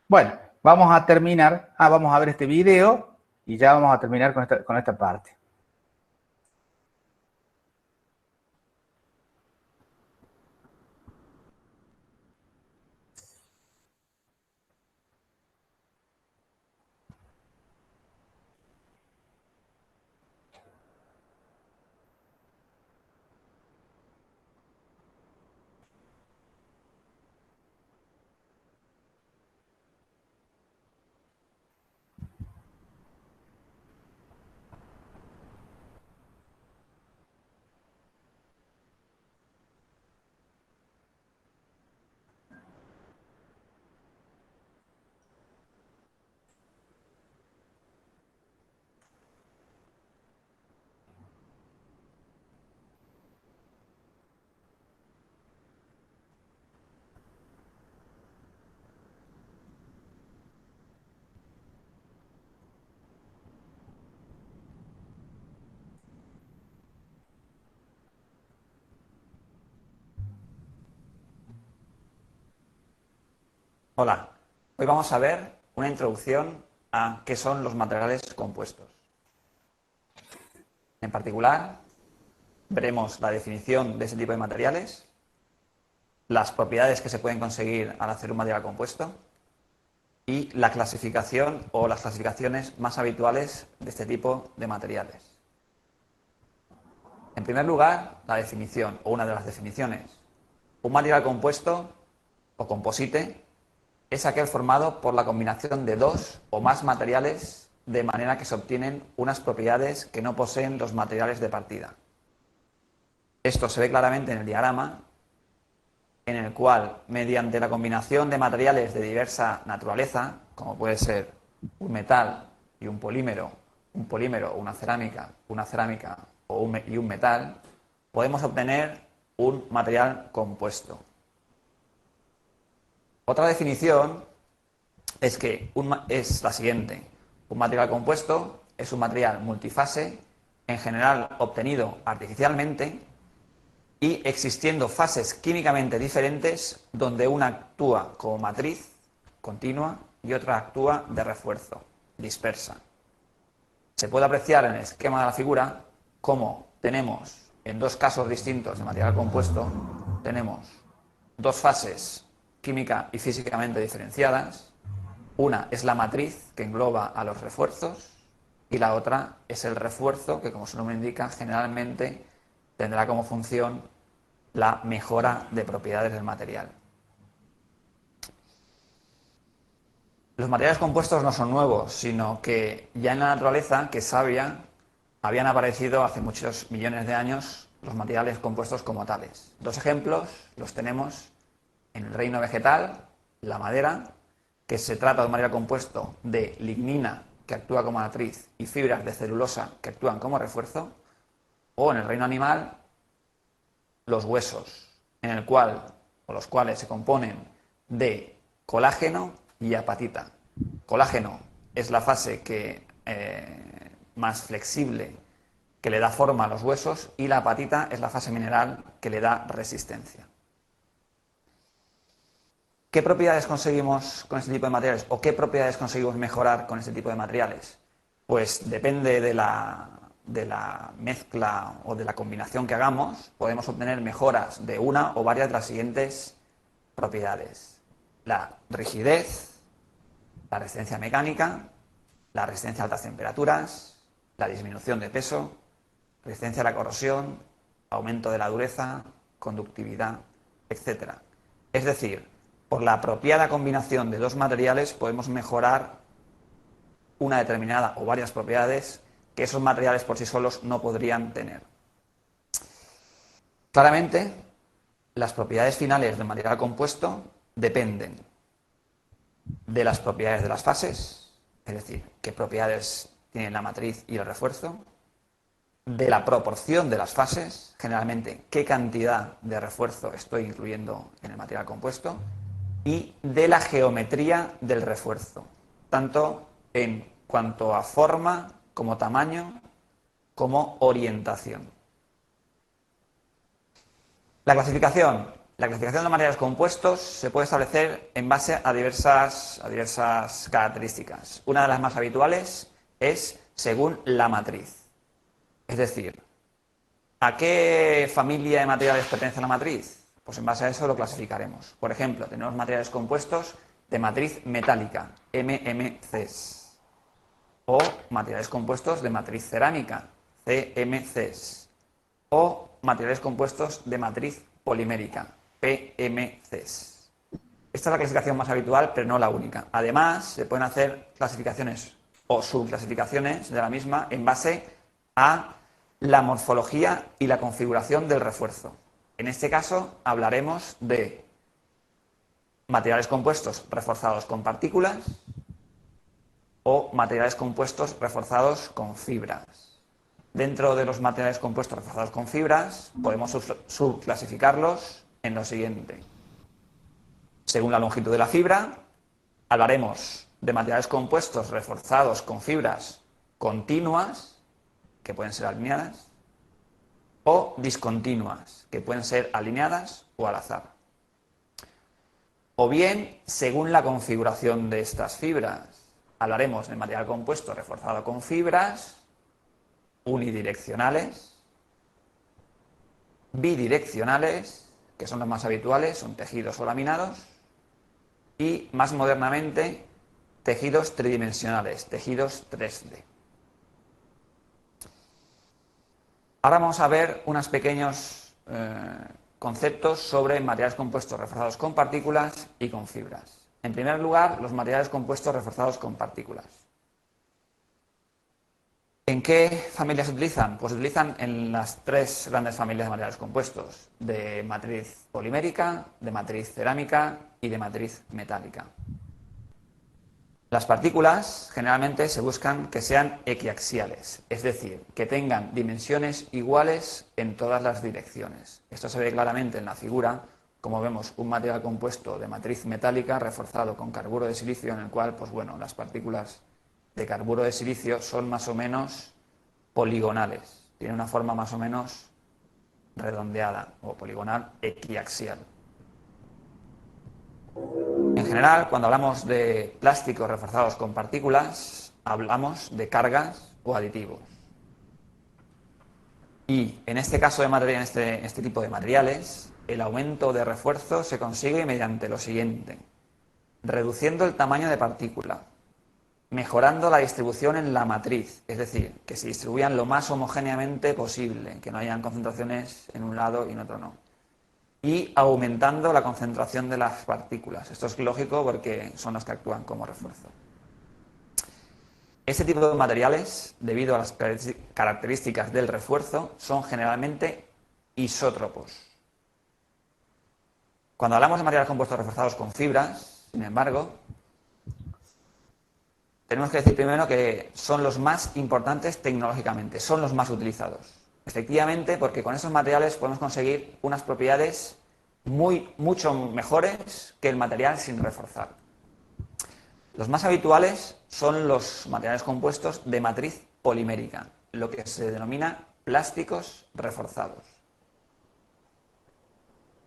Bueno, vamos a terminar. Vamos a ver este video y ya vamos a terminar con esta parte. Hola, hoy vamos a ver una introducción a qué son los materiales compuestos. En particular, veremos la definición de ese tipo de materiales, las propiedades que se pueden conseguir al hacer un material compuesto y la clasificación o las clasificaciones más habituales de este tipo de materiales. En primer lugar, la definición o una de las definiciones. Un material compuesto o composite es aquel formado por la combinación de dos o más materiales de manera que se obtienen unas propiedades que no poseen los materiales de partida. Esto se ve claramente en el diagrama, en el cual, mediante la combinación de materiales de diversa naturaleza, como puede ser un metal y un polímero, una cerámica y un metal, podemos obtener un material compuesto. Otra definición es la siguiente. Un material compuesto es un material multifase, en general obtenido artificialmente, y existiendo fases químicamente diferentes, donde una actúa como matriz continua y otra actúa de refuerzo, dispersa. Se puede apreciar en el esquema de la figura cómo tenemos, en dos casos distintos de material compuesto, tenemos dos fases química y físicamente diferenciadas. Una es la matriz que engloba a los refuerzos y la otra es el refuerzo, que como su nombre indica, generalmente tendrá como función la mejora de propiedades del material. Los materiales compuestos no son nuevos, sino que ya en la naturaleza, que es sabia, habían aparecido hace muchos millones de años los materiales compuestos como tales. Dos ejemplos los tenemos en el reino vegetal, la madera, que se trata de un material compuesto de lignina, que actúa como matriz, y fibras de celulosa, que actúan como refuerzo, o en el reino animal, los huesos, los cuales se componen de colágeno y apatita. Colágeno es la fase más flexible que le da forma a los huesos, y la apatita es la fase mineral que le da resistencia. ¿Qué propiedades conseguimos con este tipo de materiales? ¿O qué propiedades conseguimos mejorar con este tipo de materiales? Pues depende de la mezcla o de la combinación que hagamos, podemos obtener mejoras de una o varias de las siguientes propiedades: la rigidez, la resistencia mecánica, la resistencia a altas temperaturas, la disminución de peso, resistencia a la corrosión, aumento de la dureza, conductividad, etc. Es decir, por la apropiada combinación de dos materiales podemos mejorar una determinada o varias propiedades que esos materiales por sí solos no podrían tener. Claramente, las propiedades finales del material compuesto dependen de las propiedades de las fases, es decir, qué propiedades tienen la matriz y el refuerzo, de la proporción de las fases, generalmente qué cantidad de refuerzo estoy incluyendo en el material compuesto, y de la geometría del refuerzo, tanto en cuanto a forma, como tamaño, como orientación. La clasificación de materiales compuestos se puede establecer en base a diversas características. Una de las más habituales es según la matriz. Es decir, ¿a qué familia de materiales pertenece la matriz? Pues en base a eso lo clasificaremos. Por ejemplo, tenemos materiales compuestos de matriz metálica, MMCs, o materiales compuestos de matriz cerámica, CMCs, o materiales compuestos de matriz polimérica, PMCs. Esta es la clasificación más habitual, pero no la única. Además, se pueden hacer clasificaciones o subclasificaciones de la misma en base a la morfología y la configuración del refuerzo. En este caso, hablaremos de materiales compuestos reforzados con partículas o materiales compuestos reforzados con fibras. Dentro de los materiales compuestos reforzados con fibras, podemos subclasificarlos en lo siguiente. Según la longitud de la fibra, hablaremos de materiales compuestos reforzados con fibras continuas, que pueden ser alineadas, o discontinuas, que pueden ser alineadas o al azar. O bien, según la configuración de estas fibras, hablaremos de material compuesto reforzado con fibras unidireccionales, bidireccionales, que son los más habituales, son tejidos o laminados, y más modernamente tejidos tridimensionales, tejidos 3D. Ahora vamos a ver unos pequeños conceptos sobre materiales compuestos reforzados con partículas y con fibras. En primer lugar, los materiales compuestos reforzados con partículas. ¿En qué familias se utilizan? Pues se utilizan en las tres grandes familias de materiales compuestos: de matriz polimérica, de matriz cerámica y de matriz metálica. Las partículas generalmente se buscan que sean equiaxiales, es decir, que tengan dimensiones iguales en todas las direcciones. Esto se ve claramente en la figura, como vemos un material compuesto de matriz metálica reforzado con carburo de silicio, en el cual, pues bueno, las partículas de carburo de silicio son más o menos poligonales, tienen una forma más o menos redondeada o poligonal equiaxial. En general, cuando hablamos de plásticos reforzados con partículas, hablamos de cargas o aditivos. Y en este caso de este tipo de materiales, el aumento de refuerzo se consigue mediante lo siguiente: reduciendo el tamaño de partícula, mejorando la distribución en la matriz, es decir, que se distribuyan lo más homogéneamente posible, que no hayan concentraciones en un lado y en otro no. Y aumentando la concentración de las partículas. Esto es lógico porque son las que actúan como refuerzo. Este tipo de materiales, debido a las características del refuerzo, son generalmente isótropos. Cuando hablamos de materiales compuestos reforzados con fibras, sin embargo, tenemos que decir primero que son los más importantes tecnológicamente, son los más utilizados. Efectivamente, porque con esos materiales podemos conseguir unas propiedades mucho mejores que el material sin reforzar. Los más habituales son los materiales compuestos de matriz polimérica, lo que se denomina plásticos reforzados.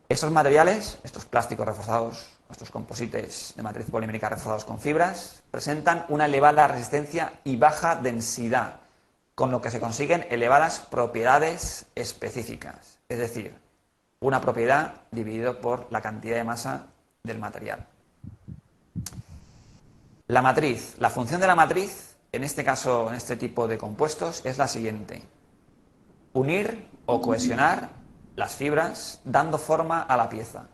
Estos materiales, estos plásticos reforzados, estos composites de matriz polimérica reforzados con fibras, presentan una elevada resistencia y baja densidad, con lo que se consiguen elevadas propiedades específicas, es decir, una propiedad dividido por la cantidad de masa del material. La matriz. La función de la matriz, en este caso, en este tipo de compuestos, es la siguiente: unir o cohesionar las fibras dando forma a la pieza.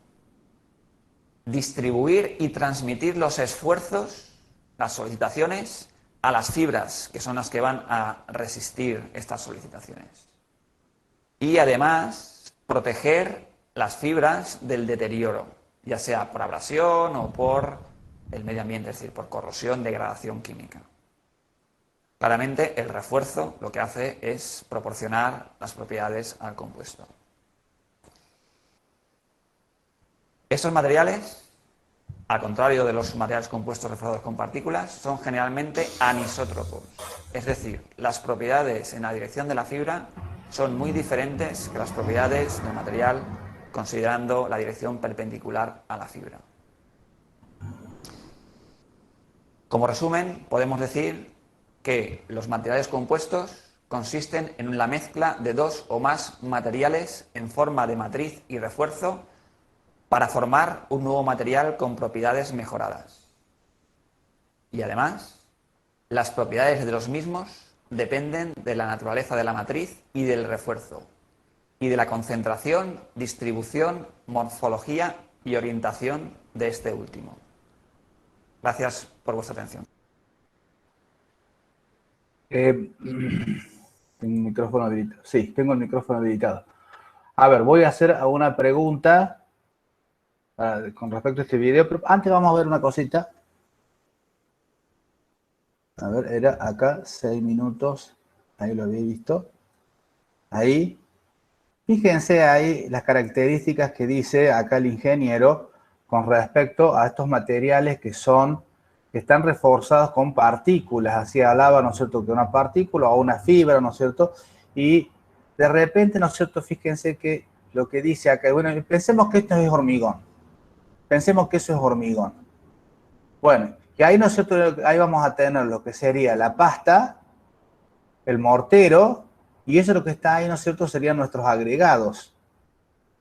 Distribuir y transmitir los esfuerzos, las solicitaciones, a las fibras, que son las que van a resistir estas solicitaciones. Y además, proteger las fibras del deterioro, ya sea por abrasión o por el medio ambiente, es decir, por corrosión, degradación química. Claramente, el refuerzo lo que hace es proporcionar las propiedades al compuesto. Estos materiales, al contrario de los materiales compuestos reforzados con partículas, son generalmente anisótropos. Es decir, las propiedades en la dirección de la fibra son muy diferentes que las propiedades del material considerando la dirección perpendicular a la fibra. Como resumen, podemos decir que los materiales compuestos consisten en la mezcla de dos o más materiales en forma de matriz y refuerzo para formar un nuevo material con propiedades mejoradas. Y además, las propiedades de los mismos dependen de la naturaleza de la matriz y del refuerzo, y de la concentración, distribución, morfología y orientación de este último. Gracias por vuestra atención. Tengo el micrófono habilitado. Sí, tengo el micrófono habilitado. A ver, voy a hacer una pregunta con respecto a este video, pero antes vamos a ver una cosita. A ver, era acá, 6 minutos. Ahí lo había visto. Ahí. Fíjense ahí las características que dice acá el ingeniero con respecto a estos materiales que están reforzados con partículas. Así hablaba, ¿no es cierto?, que una partícula o una fibra, ¿no es cierto? Y de repente, ¿no es cierto?, fíjense que lo que dice acá, bueno, pensemos que esto es hormigón. Pensemos que eso es hormigón. Bueno, y ahí, ¿no es cierto?, ahí vamos a tener lo que sería la pasta, el mortero, y eso lo que está ahí, ¿no es cierto?, serían nuestros agregados.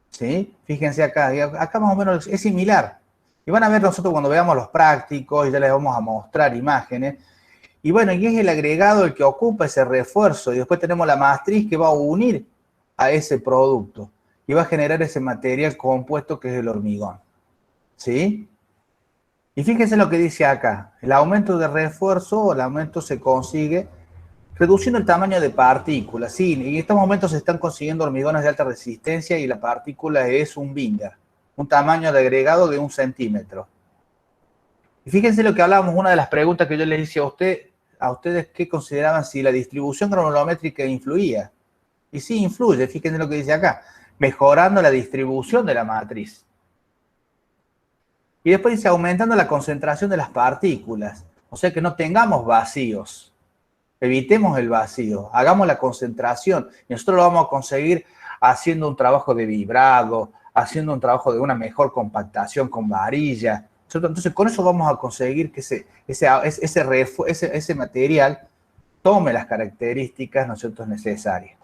¿Sí? Fíjense acá, acá más o menos es similar. Y van a ver nosotros cuando veamos los prácticos, y ya les vamos a mostrar imágenes. Y bueno, y es el agregado el que ocupa ese refuerzo, y después tenemos la matriz que va a unir a ese producto, y va a generar ese material compuesto que es el hormigón. ¿Sí? Y fíjense lo que dice acá. El aumento de refuerzo o el aumento se consigue reduciendo el tamaño de partículas. Sí, en estos momentos se están consiguiendo hormigones de alta resistencia y la partícula es un Binger, un tamaño de agregado de 1 centímetro. Y fíjense lo que hablábamos, una de las preguntas que yo les hice a ustedes, ¿qué consideraban si la distribución granulométrica influía? Y sí, influye, fíjense lo que dice acá, mejorando la distribución de la matriz. Y después dice, aumentando la concentración de las partículas. O sea, que no tengamos vacíos. Evitemos el vacío. Hagamos la concentración. Y nosotros lo vamos a conseguir haciendo un trabajo de vibrado, haciendo un trabajo de una mejor compactación con varilla. Entonces, con eso vamos a conseguir que ese material tome las características, ¿no es cierto?, necesarias.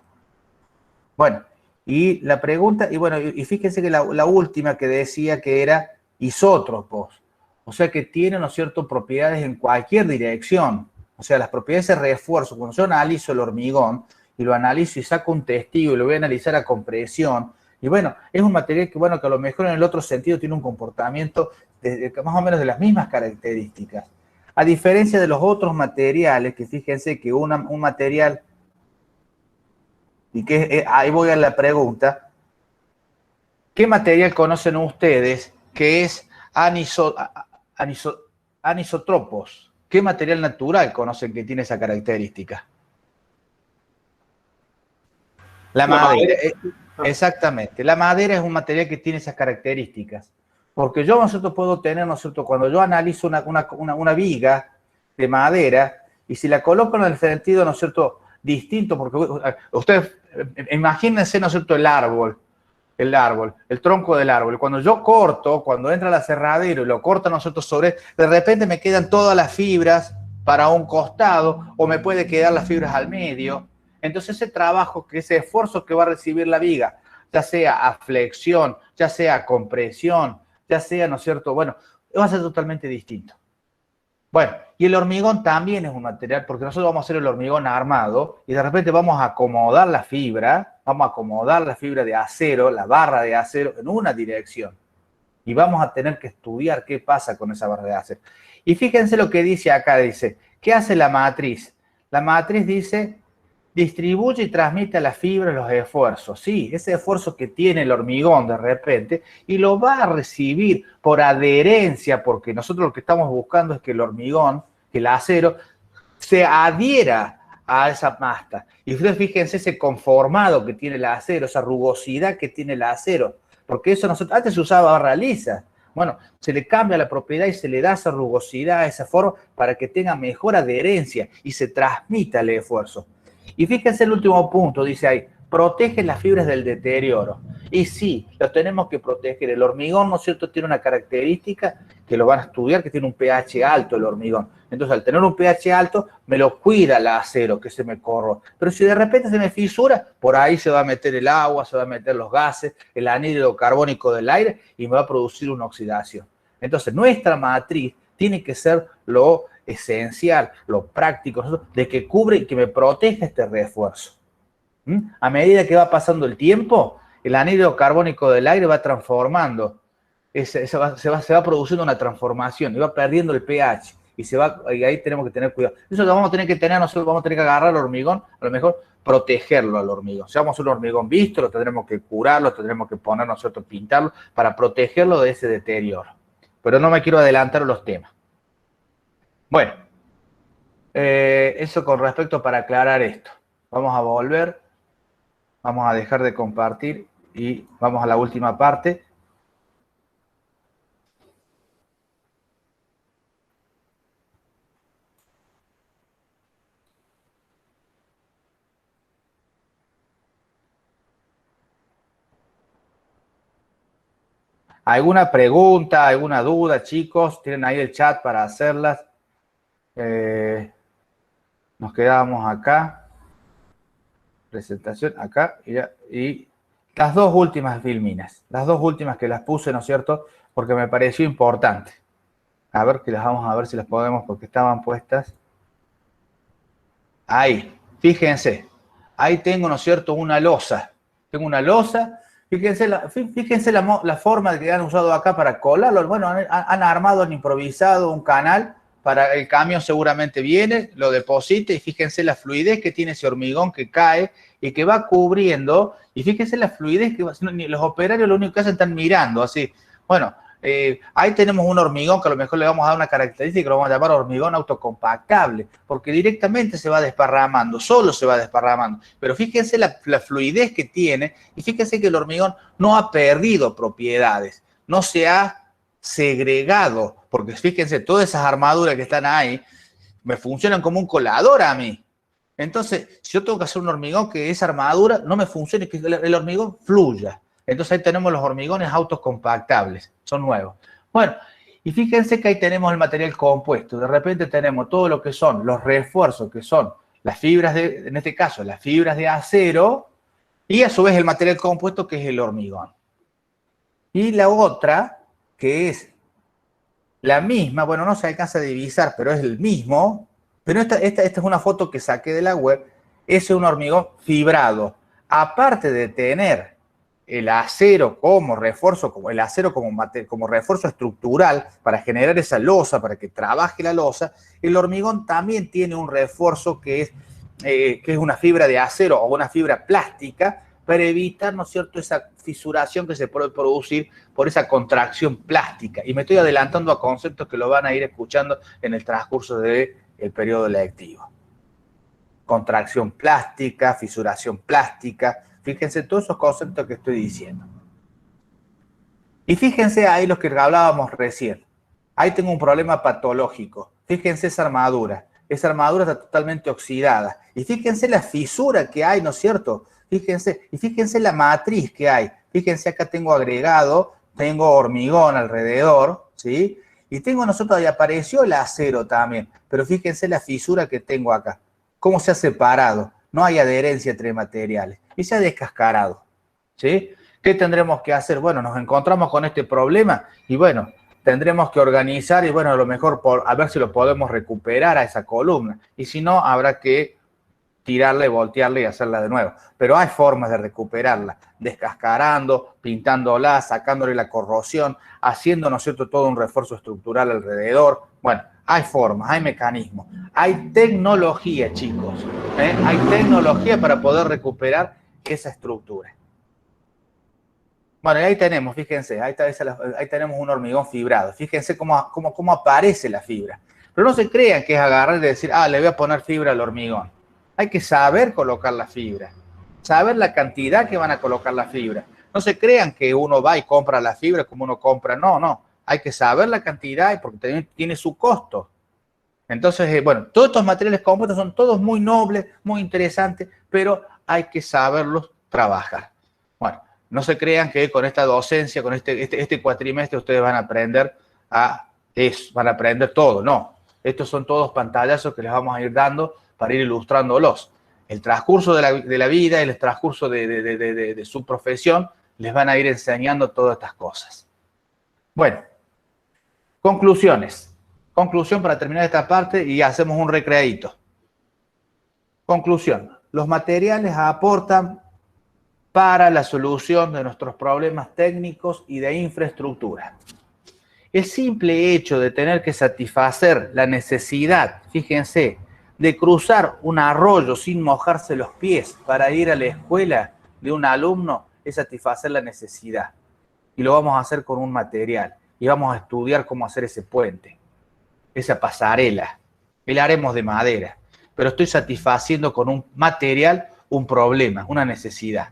Bueno, y la pregunta, y bueno, y fíjense que la última que decía que era isótropos. O sea que tiene, ¿no es cierto?, propiedades en cualquier dirección. O sea, las propiedades de refuerzo, cuando yo analizo el hormigón y lo analizo y saco un testigo y lo voy a analizar a compresión, y bueno, es un material que, bueno, que a lo mejor en el otro sentido tiene un comportamiento más o menos de las mismas características. A diferencia de los otros materiales, que fíjense que un material, y que ahí voy a la pregunta, ¿qué material conocen ustedes que es anisotropos? ¿Qué material natural conocen que tiene esa característica? La madera. Exactamente. La madera es un material que tiene esas características. Porque yo, nosotros puedo tener, ¿no es cierto?, cuando yo analizo una viga de madera, y si la coloco en el sentido, ¿no es cierto?, distinto, porque ustedes imagínense, ¿no es cierto?, el tronco del árbol. Cuando yo corto, cuando entra el aserradero y lo corta nosotros de repente me quedan todas las fibras para un costado o me puede quedar las fibras al medio. Entonces ese trabajo, ese esfuerzo que va a recibir la viga, ya sea a flexión, ya sea a compresión, ya sea, ¿no es cierto?, bueno, va a ser totalmente distinto. Bueno, y el hormigón también es un material, porque nosotros vamos a hacer el hormigón armado y de repente vamos a acomodar la fibra de acero, la barra de acero, en una dirección. Y vamos a tener que estudiar qué pasa con esa barra de acero. Y fíjense lo que dice acá, dice, ¿qué hace la matriz? La matriz dice, distribuye y transmite a la fibra los esfuerzos. Sí, ese esfuerzo que tiene el hormigón de repente, y lo va a recibir por adherencia, porque nosotros lo que estamos buscando es que el hormigón, que el acero, se adhiera a esa masta. Y ustedes fíjense ese conformado que tiene el acero, esa rugosidad que tiene el acero, porque eso antes se usaba barra lisa. Bueno, se le cambia la propiedad y se le da esa rugosidad, esa forma, para que tenga mejor adherencia y se transmita el esfuerzo. Y fíjense el último punto, dice ahí, protege las fibras del deterioro. Y sí, lo tenemos que proteger. El hormigón, ¿no es cierto?, tiene una característica que lo van a estudiar, que tiene un pH alto el hormigón. Entonces, al tener un pH alto, me lo cuida el acero, que se me corro. Pero si de repente se me fisura, por ahí se va a meter el agua, se va a meter los gases, el anhídrido carbónico del aire y me va a producir una oxidación. Entonces, nuestra matriz tiene que ser lo esencial, lo práctico, de que cubre y que me proteja este refuerzo. A medida que va pasando el tiempo, el anhídrido carbónico del aire va transformando, se va produciendo una transformación y va perdiendo el pH y ahí tenemos que tener cuidado. Eso lo vamos a tener que tener, nosotros vamos a tener que agarrar al hormigón, a lo mejor protegerlo al hormigón. Si vamos a un hormigón visto, lo tendremos que curarlo, tendremos que poner nosotros, pintarlo para protegerlo de ese deterioro. Pero no me quiero adelantar a los temas. Bueno, eso con respecto para aclarar esto. Vamos a volver, vamos a dejar de compartir y vamos a la última parte. ¿Alguna pregunta, alguna duda, chicos? Tienen ahí el chat para hacerlas. Nos quedamos acá. Presentación acá y las dos últimas filminas. Las dos últimas que las puse, ¿no es cierto? Porque me pareció importante. A ver, que las vamos a ver si las podemos porque estaban puestas. Ahí, fíjense. Ahí tengo, ¿no es cierto?, una losa. Tengo una losa. Fíjense la forma que han usado acá para colarlo. Bueno, han armado, han improvisado un canal para el camión, seguramente viene, lo deposita y fíjense la fluidez que tiene ese hormigón que cae y que va cubriendo. Y fíjense la fluidez que los operarios lo único que hacen están mirando así. Bueno, ahí tenemos un hormigón que a lo mejor le vamos a dar una característica que lo vamos a llamar hormigón autocompactable, porque directamente se va desparramando, solo se va desparramando. Pero fíjense la fluidez que tiene y fíjense que el hormigón no ha perdido propiedades, no se ha segregado, porque fíjense, todas esas armaduras que están ahí me funcionan como un colador a mí. Entonces, si yo tengo que hacer un hormigón que esa armadura no me funcione, que el hormigón fluya. Entonces ahí tenemos los hormigones autocompactables, son nuevos. Bueno, y fíjense que ahí tenemos el material compuesto. De repente tenemos todo lo que son los refuerzos, que son las fibras en este caso, las fibras de acero, y a su vez el material compuesto, que es el hormigón. Y la otra, que es la misma, bueno, no se alcanza a divisar, pero es el mismo, pero esta es una foto que saqué de la web, es un hormigón fibrado. Aparte de tener el acero como refuerzo, como refuerzo estructural para generar esa losa, para que trabaje la losa, el hormigón también tiene un refuerzo que es una fibra de acero o una fibra plástica para evitar, ¿no es cierto?, esa fisuración que se puede producir por esa contracción plástica. Y me estoy adelantando a conceptos que lo van a ir escuchando en el transcurso del periodo lectivo. Contracción plástica, fisuración plástica. Fíjense todos esos conceptos que estoy diciendo. Y fíjense ahí los que hablábamos recién. Ahí tengo un problema patológico. Fíjense esa armadura. Esa armadura está totalmente oxidada. Y fíjense la fisura que hay, ¿no es cierto? Fíjense, y fíjense la matriz que hay. Fíjense, acá tengo agregado, tengo hormigón alrededor, ¿sí? Y tengo nosotros, ahí apareció el acero también. Pero fíjense la fisura que tengo acá. Cómo se ha separado. No hay adherencia entre materiales. Y se ha descascarado, ¿sí? ¿Qué tendremos que hacer? Bueno, nos encontramos con este problema y bueno, tendremos que organizar y bueno, a lo mejor a ver si lo podemos recuperar a esa columna. Y si no, habrá que tirarla y voltearla y hacerla de nuevo. Pero hay formas de recuperarla, descascarando, pintándola, sacándole la corrosión, haciendo, ¿no es cierto?, todo un refuerzo estructural alrededor. Bueno, hay formas, hay mecanismos, hay tecnología, chicos. Hay tecnología para poder recuperar esa estructura. Bueno, y ahí tenemos, fíjense, ahí tenemos un hormigón fibrado. Fíjense cómo aparece la fibra. Pero no se crean que es agarrar y decir, le voy a poner fibra al hormigón. Hay que saber colocar la fibra, saber la cantidad que van a colocar la fibra. No se crean que uno va y compra la fibra como uno compra. No, no. Hay que saber la cantidad porque también tiene su costo. Entonces, bueno, todos estos materiales compuestos son todos muy nobles, muy interesantes, pero hay que saberlos trabajar. Bueno, no se crean que con esta docencia, con este cuatrimestre, ustedes van a aprender van a aprender todo. No, estos son todos pantallazos que les vamos a ir dando para ir ilustrándolos. El transcurso de la vida, el transcurso de su profesión, les van a ir enseñando todas estas cosas. Bueno, conclusiones. Conclusión para terminar esta parte y hacemos un recreadito. Conclusión. Los materiales aportan para la solución de nuestros problemas técnicos y de infraestructura. El simple hecho de tener que satisfacer la necesidad, fíjense, de cruzar un arroyo sin mojarse los pies para ir a la escuela de un alumno es satisfacer la necesidad. Y lo vamos a hacer con un material. Y vamos a estudiar cómo hacer ese puente, esa pasarela. Y la haremos de madera. Pero estoy satisfaciendo con un material un problema, una necesidad.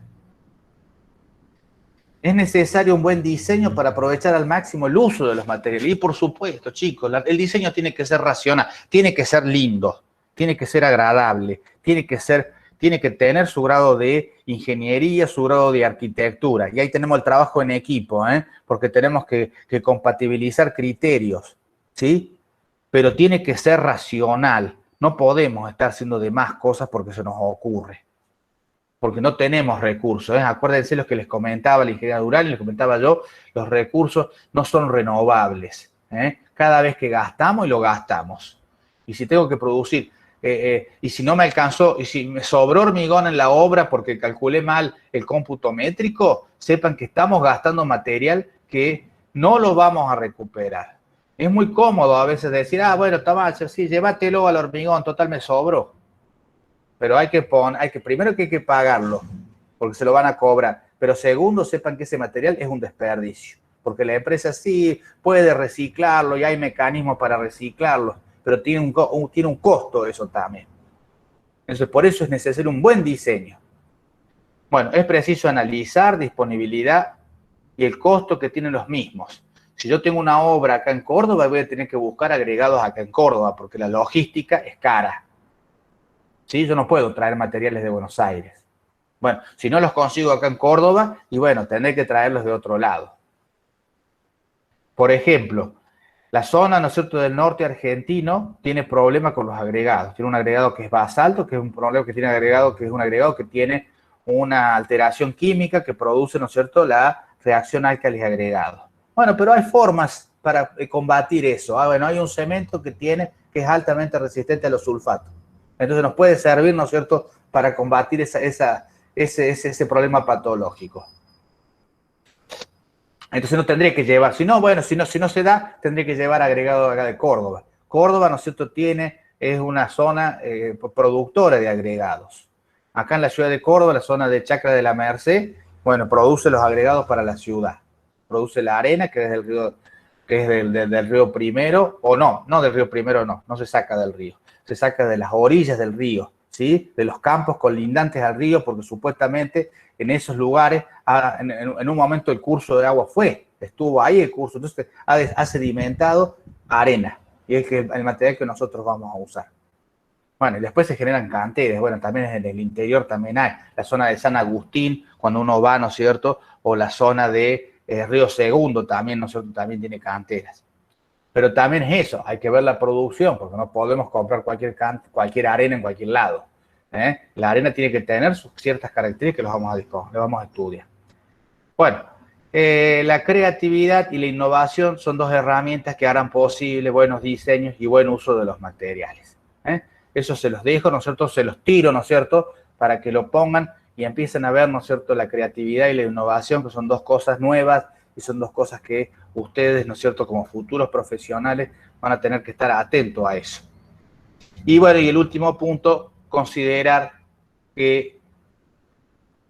Es necesario un buen diseño para aprovechar al máximo el uso de los materiales. Y por supuesto, chicos, el diseño tiene que ser racional, tiene que ser lindo, tiene que ser agradable, tiene que tener su grado de ingeniería, su grado de arquitectura. Y ahí tenemos el trabajo en equipo, porque tenemos que compatibilizar criterios, ¿sí? Pero tiene que ser racional. No podemos estar haciendo de más cosas porque se nos ocurre. Porque no tenemos recursos. Acuérdense los que les comentaba la ingeniera Durán y les comentaba yo, los recursos no son renovables. Cada vez que gastamos y lo gastamos. Y si tengo que producir, y si no me alcanzó, y si me sobró hormigón en la obra porque calculé mal el cómputo métrico, sepan que estamos gastando material que no lo vamos a recuperar. Es muy cómodo a veces decir, bueno, Tamayo, sí, llévatelo al hormigón, total me sobró. Pero primero que hay que pagarlo, porque se lo van a cobrar. Pero segundo, sepan que ese material es un desperdicio. Porque la empresa sí puede reciclarlo y hay mecanismos para reciclarlo, pero tiene un costo eso también. Entonces, por eso es necesario un buen diseño. Bueno, es preciso analizar disponibilidad y el costo que tienen los mismos. Si yo tengo una obra acá en Córdoba, voy a tener que buscar agregados acá en Córdoba, porque la logística es cara. ¿Sí? Yo no puedo traer materiales de Buenos Aires. Bueno, si no los consigo acá en Córdoba, y bueno, tendré que traerlos de otro lado. Por ejemplo, la zona, ¿no es cierto?, del norte argentino tiene problemas con los agregados. Tiene un agregado que es basalto, que es un problema que tiene agregado, que es un agregado que tiene una alteración química que produce, ¿no es cierto?, la reacción álcalis agregado. Bueno, pero hay formas para combatir eso. Bueno, hay un cemento que es altamente resistente a los sulfatos. Entonces nos puede servir, ¿no es cierto?, para combatir ese problema patológico. Entonces no tendría que llevar, si no se da, tendría que llevar agregado acá de Córdoba. Córdoba, ¿no es cierto?, es una zona productora de agregados. Acá en la ciudad de Córdoba, la zona de Chacra de la Merced, bueno, produce los agregados para la ciudad. Produce la arena, que es del río, del río Primero, o no del río Primero, no se saca del río. Se saca de las orillas del río, ¿sí? De los campos colindantes al río, porque supuestamente en esos lugares, en un momento el curso de agua estuvo ahí el curso, entonces ha sedimentado arena, y es el material que nosotros vamos a usar. Bueno, y después se generan canteras, bueno, también en el interior también hay, la zona de San Agustín, cuando uno va, ¿no es cierto?, o la zona de Río Segundo también, ¿no es cierto?, también tiene canteras. Pero también es eso, hay que ver la producción, porque no podemos comprar cualquier arena en cualquier lado. La arena tiene que tener ciertas características que le vamos a estudiar. Bueno, la creatividad y la innovación son dos herramientas que harán posible buenos diseños y buen uso de los materiales. Eso se los dejo, ¿no es cierto?, se los tiro, ¿no es cierto?, para que lo pongan y empiecen a ver, ¿no es cierto?, la creatividad y la innovación, que son dos cosas nuevas y son dos cosas que ustedes, ¿no es cierto?, como futuros profesionales van a tener que estar atentos a eso. Y bueno, y el último punto, considerar que,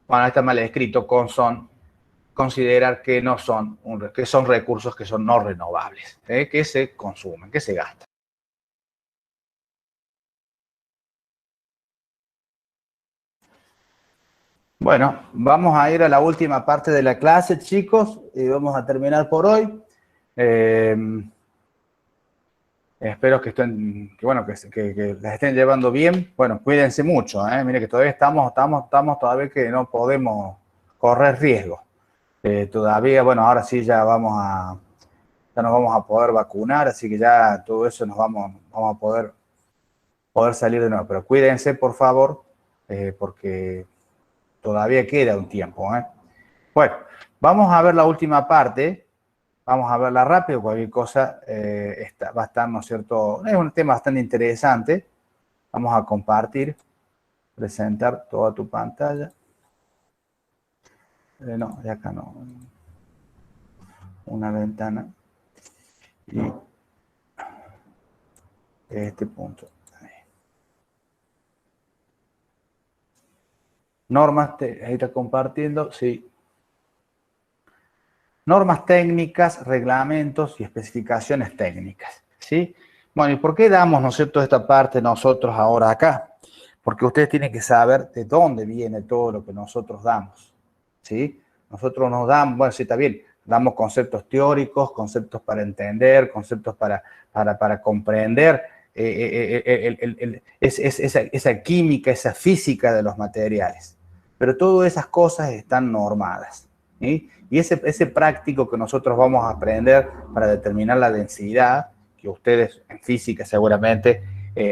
bueno, está mal escrito, considerar que que son recursos que son no renovables, que se consumen, que se gastan. Bueno, vamos a ir a la última parte de la clase, chicos, y vamos a terminar por hoy. Espero que las estén llevando bien. Bueno, cuídense mucho, Miren que todavía estamos todavía que no podemos correr riesgo. Todavía, bueno, ahora sí ya nos vamos a poder vacunar, así que ya todo eso nos vamos a poder salir de nuevo. Pero cuídense, por favor, porque todavía queda un tiempo, Bueno, vamos a ver la última parte. Vamos a verla rápido, cualquier cosa va a estar, ¿no es cierto? Es un tema bastante interesante. Vamos a compartir, presentar toda tu pantalla. No, de acá no. Una ventana. Y este punto. Normas, ahí está compartiendo, sí. Normas técnicas, reglamentos y especificaciones técnicas, ¿sí? Bueno, ¿y por qué damos, ¿no es cierto?, esta parte nosotros ahora acá? Porque ustedes tienen que saber de dónde viene todo lo que nosotros damos, ¿sí? Nosotros nos damos, bueno, sí, está bien, damos conceptos teóricos, conceptos para entender, conceptos para comprender esa química, esa física de los materiales. Pero todas esas cosas están normadas, ¿sí? Y ese práctico que nosotros vamos a aprender para determinar la densidad, que ustedes en física seguramente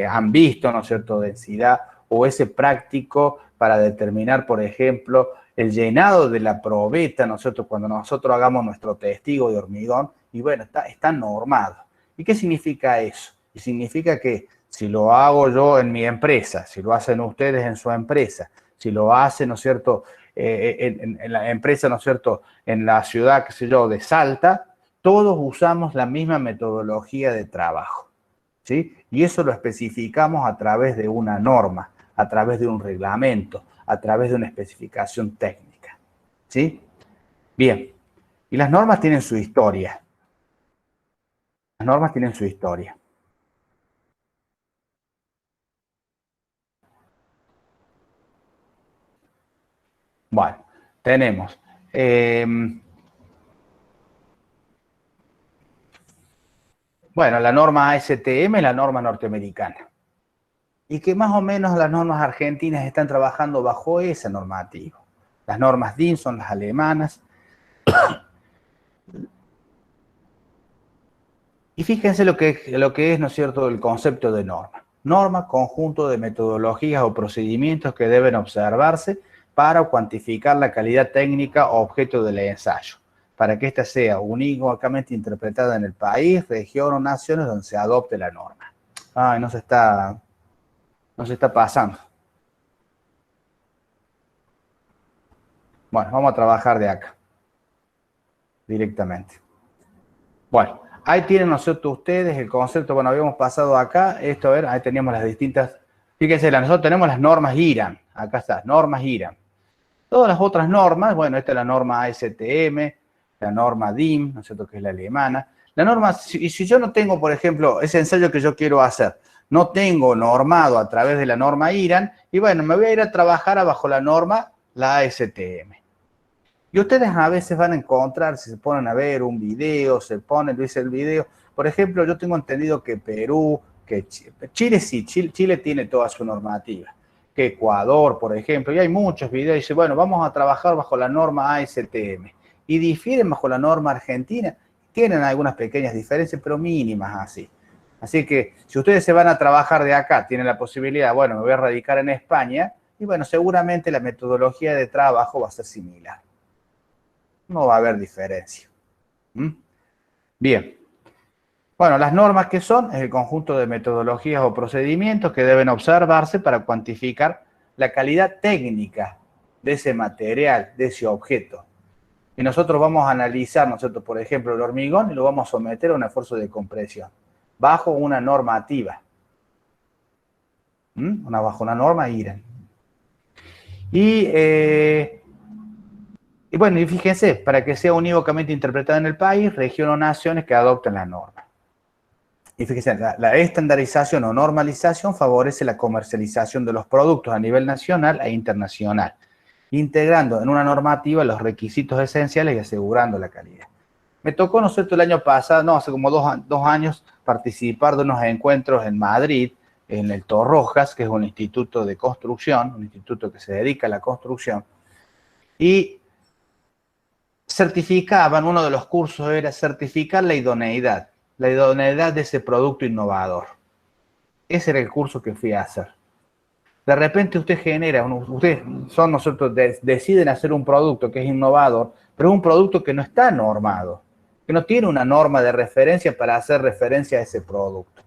han visto, ¿no es cierto?, densidad, o ese práctico para determinar, por ejemplo, el llenado de la probeta, ¿no es cierto?, cuando nosotros hagamos nuestro testigo de hormigón, y bueno, está normado. ¿Y qué significa eso? Y significa que si lo hago yo en mi empresa, si lo hacen ustedes en su empresa, si lo hacen, ¿no es cierto?, en la empresa, ¿no es cierto?, en la ciudad, qué sé yo, de Salta, todos usamos la misma metodología de trabajo, ¿sí? Y eso lo especificamos a través de una norma, a través de un reglamento, a través de una especificación técnica, ¿sí? Bien, y las normas tienen su historia. Las normas tienen su historia. Bueno, tenemos bueno, la norma ASTM, la norma norteamericana. Y que más o menos las normas argentinas están trabajando bajo esa normativa. Las normas DIN son las alemanas. Y fíjense lo que es, ¿no es cierto?, el concepto de norma. Norma, conjunto de metodologías o procedimientos que deben observarse para cuantificar la calidad técnica o objeto del ensayo. para que ésta sea unívocamente interpretada en el país, región o naciones donde se adopte la norma. Ay, no se está pasando. Bueno, vamos a trabajar de acá, directamente. Bueno, ahí tienen nosotros ustedes el concepto, bueno, habíamos pasado acá, esto, a ver, ahí teníamos las distintas, fíjense, nosotros tenemos las normas IRAN, acá está, normas IRAN. Todas las otras normas, bueno, esta es la norma ASTM, la norma DIN, ¿no es cierto?, que es la alemana. La norma, si yo no tengo, por ejemplo, ese ensayo que yo quiero hacer, no tengo normado a través de la norma IRAN, y bueno, me voy a ir a trabajar bajo la norma, la ASTM. Y ustedes a veces van a encontrar, si se ponen a ver un video, dice el video, por ejemplo, yo tengo entendido que Perú, que Chile sí, Chile tiene toda su normativa, que Ecuador, por ejemplo, y hay muchos videos, y dice, bueno, vamos a trabajar bajo la norma ASTM, y difieren bajo la norma argentina, tienen algunas pequeñas diferencias, pero mínimas así. Así que si ustedes se van a trabajar de acá, tienen la posibilidad, bueno, me voy a radicar en España, y bueno, seguramente la metodología de trabajo va a ser similar. No va a haber diferencia. Bien. Bueno, las normas que son es el conjunto de metodologías o procedimientos que deben observarse para cuantificar la calidad técnica de ese material, de ese objeto. Y nosotros vamos a analizar, nosotros, por ejemplo, el hormigón y lo vamos a someter a un esfuerzo de compresión bajo una normativa. Bajo una norma IRAN. Y bueno, y fíjense, para que sea unívocamente interpretada en el país, región o naciones que adopten la norma. Y fíjense, la estandarización o normalización favorece la comercialización de los productos a nivel nacional e internacional, integrando en una normativa los requisitos esenciales y asegurando la calidad. Me tocó, ¿no es cierto?, el año pasado, no, hace como dos años, participar de unos encuentros en Madrid, en el Torrojas, que es un instituto de construcción, un instituto que se dedica a la construcción, y certificaban, uno de los cursos era certificar la idoneidad de ese producto innovador. Ese era el curso que fui a hacer. De repente usted genera, nosotros deciden hacer un producto que es innovador, pero es un producto que no está normado, que no tiene una norma de referencia para hacer referencia a ese producto.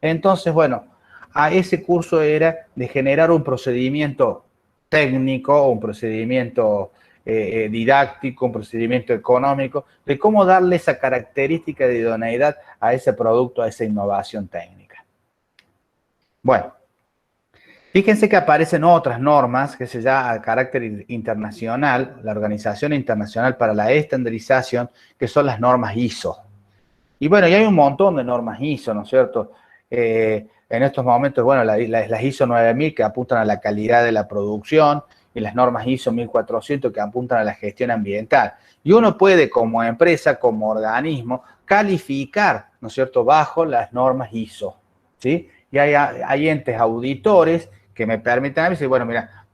Entonces, bueno, a ese curso era de generar un procedimiento técnico, un procedimiento didáctico, un procedimiento económico, de cómo darle esa característica de idoneidad a ese producto, a esa innovación técnica. Bueno, fíjense que aparecen otras normas que se llama a carácter internacional, la Organización Internacional para la Estandarización, que son las normas ISO. Y bueno, y hay un montón de normas ISO, ¿no es cierto? En estos momentos, bueno, las ISO 9000 que apuntan a la calidad de la producción, y las normas ISO 1400 que apuntan a la gestión ambiental. Y uno puede, como empresa, como organismo, calificar, ¿no es cierto?, bajo las normas ISO, ¿sí? Y hay entes auditores que me permiten a mí decir, bueno, mira,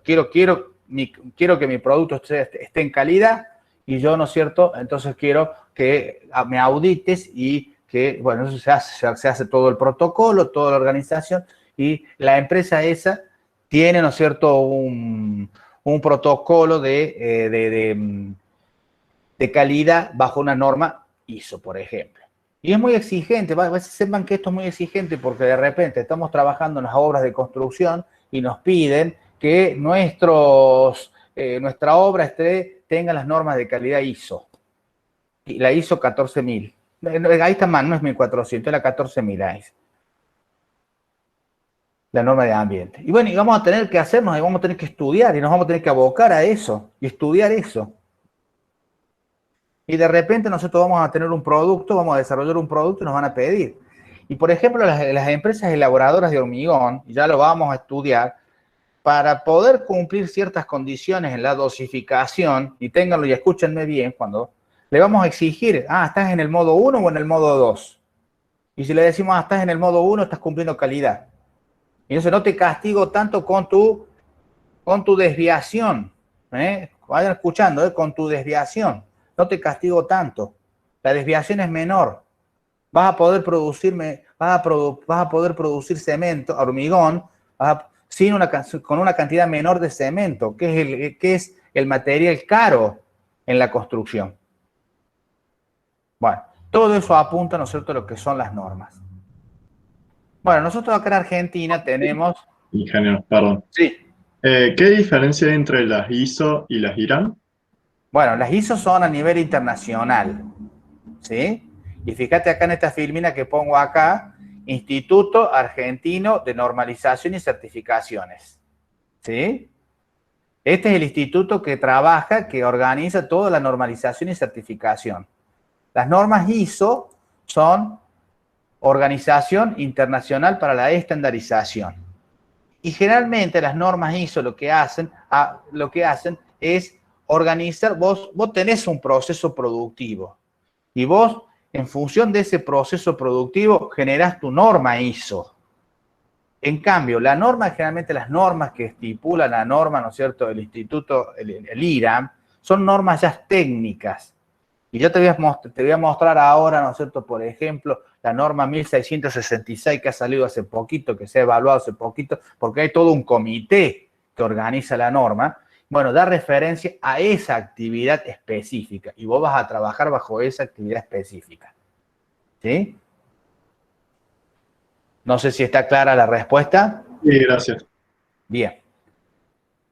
quiero que mi producto esté en calidad y yo, ¿no es cierto?, entonces quiero que me audites y que, bueno, eso se hace todo el protocolo, toda la organización y la empresa esa tiene, ¿no es cierto?, un protocolo de calidad bajo una norma ISO, por ejemplo. Y es muy exigente, sepan que esto es muy exigente porque de repente estamos trabajando en las obras de construcción y nos piden que nuestra obra tenga las normas de calidad ISO. Y la ISO 14000. Ahí está mal, no es 1400, es la 14000 ahí. La norma de ambiente. Y bueno, y vamos a tener que hacernos, y vamos a tener que estudiar, y nos vamos a tener que abocar a eso, y estudiar eso. Y de repente nosotros vamos a tener un producto, vamos a desarrollar un producto y nos van a pedir. Y por ejemplo, las empresas elaboradoras de hormigón, y ya lo vamos a estudiar, para poder cumplir ciertas condiciones en la dosificación, y ténganlo y escúchenme bien, cuando le vamos a exigir, ¿estás en el modo 1 o en el modo 2? Y si le decimos, estás en el modo 1, estás cumpliendo calidad. Y entonces no te castigo tanto con tu desviación. Vayan escuchando, con tu desviación. No te castigo tanto. La desviación es menor. Vas a poder producir cemento, hormigón, con una cantidad menor de cemento, que es el material caro en la construcción. Bueno, todo eso apunta, ¿no es cierto?, a lo que son las normas. Bueno, nosotros acá en Argentina tenemos... Ingeniero, perdón. Sí. ¿Qué diferencia hay entre las ISO y las IRAM? Bueno, las ISO son a nivel internacional, ¿sí? Y fíjate acá en esta filmina que pongo acá, Instituto Argentino de Normalización y Certificaciones, ¿sí? Este es el instituto que trabaja, que organiza toda la normalización y certificación. Las normas ISO son Organización Internacional para la Estandarización. Y generalmente las normas ISO lo que hacen es organizar, vos tenés un proceso productivo y vos, en función de ese proceso productivo, generás tu norma ISO. En cambio, la norma, generalmente las normas que estipula la norma, ¿no es cierto?, el instituto, el IRAM, son normas ya técnicas. Y yo te voy a mostrar ahora, ¿no es cierto?, por ejemplo, la norma 1666 que ha salido hace poquito, que se ha evaluado hace poquito, porque hay todo un comité que organiza la norma. Bueno, da referencia a esa actividad específica y vos vas a trabajar bajo esa actividad específica. ¿Sí? No sé si está clara la respuesta. Sí, gracias. Bien.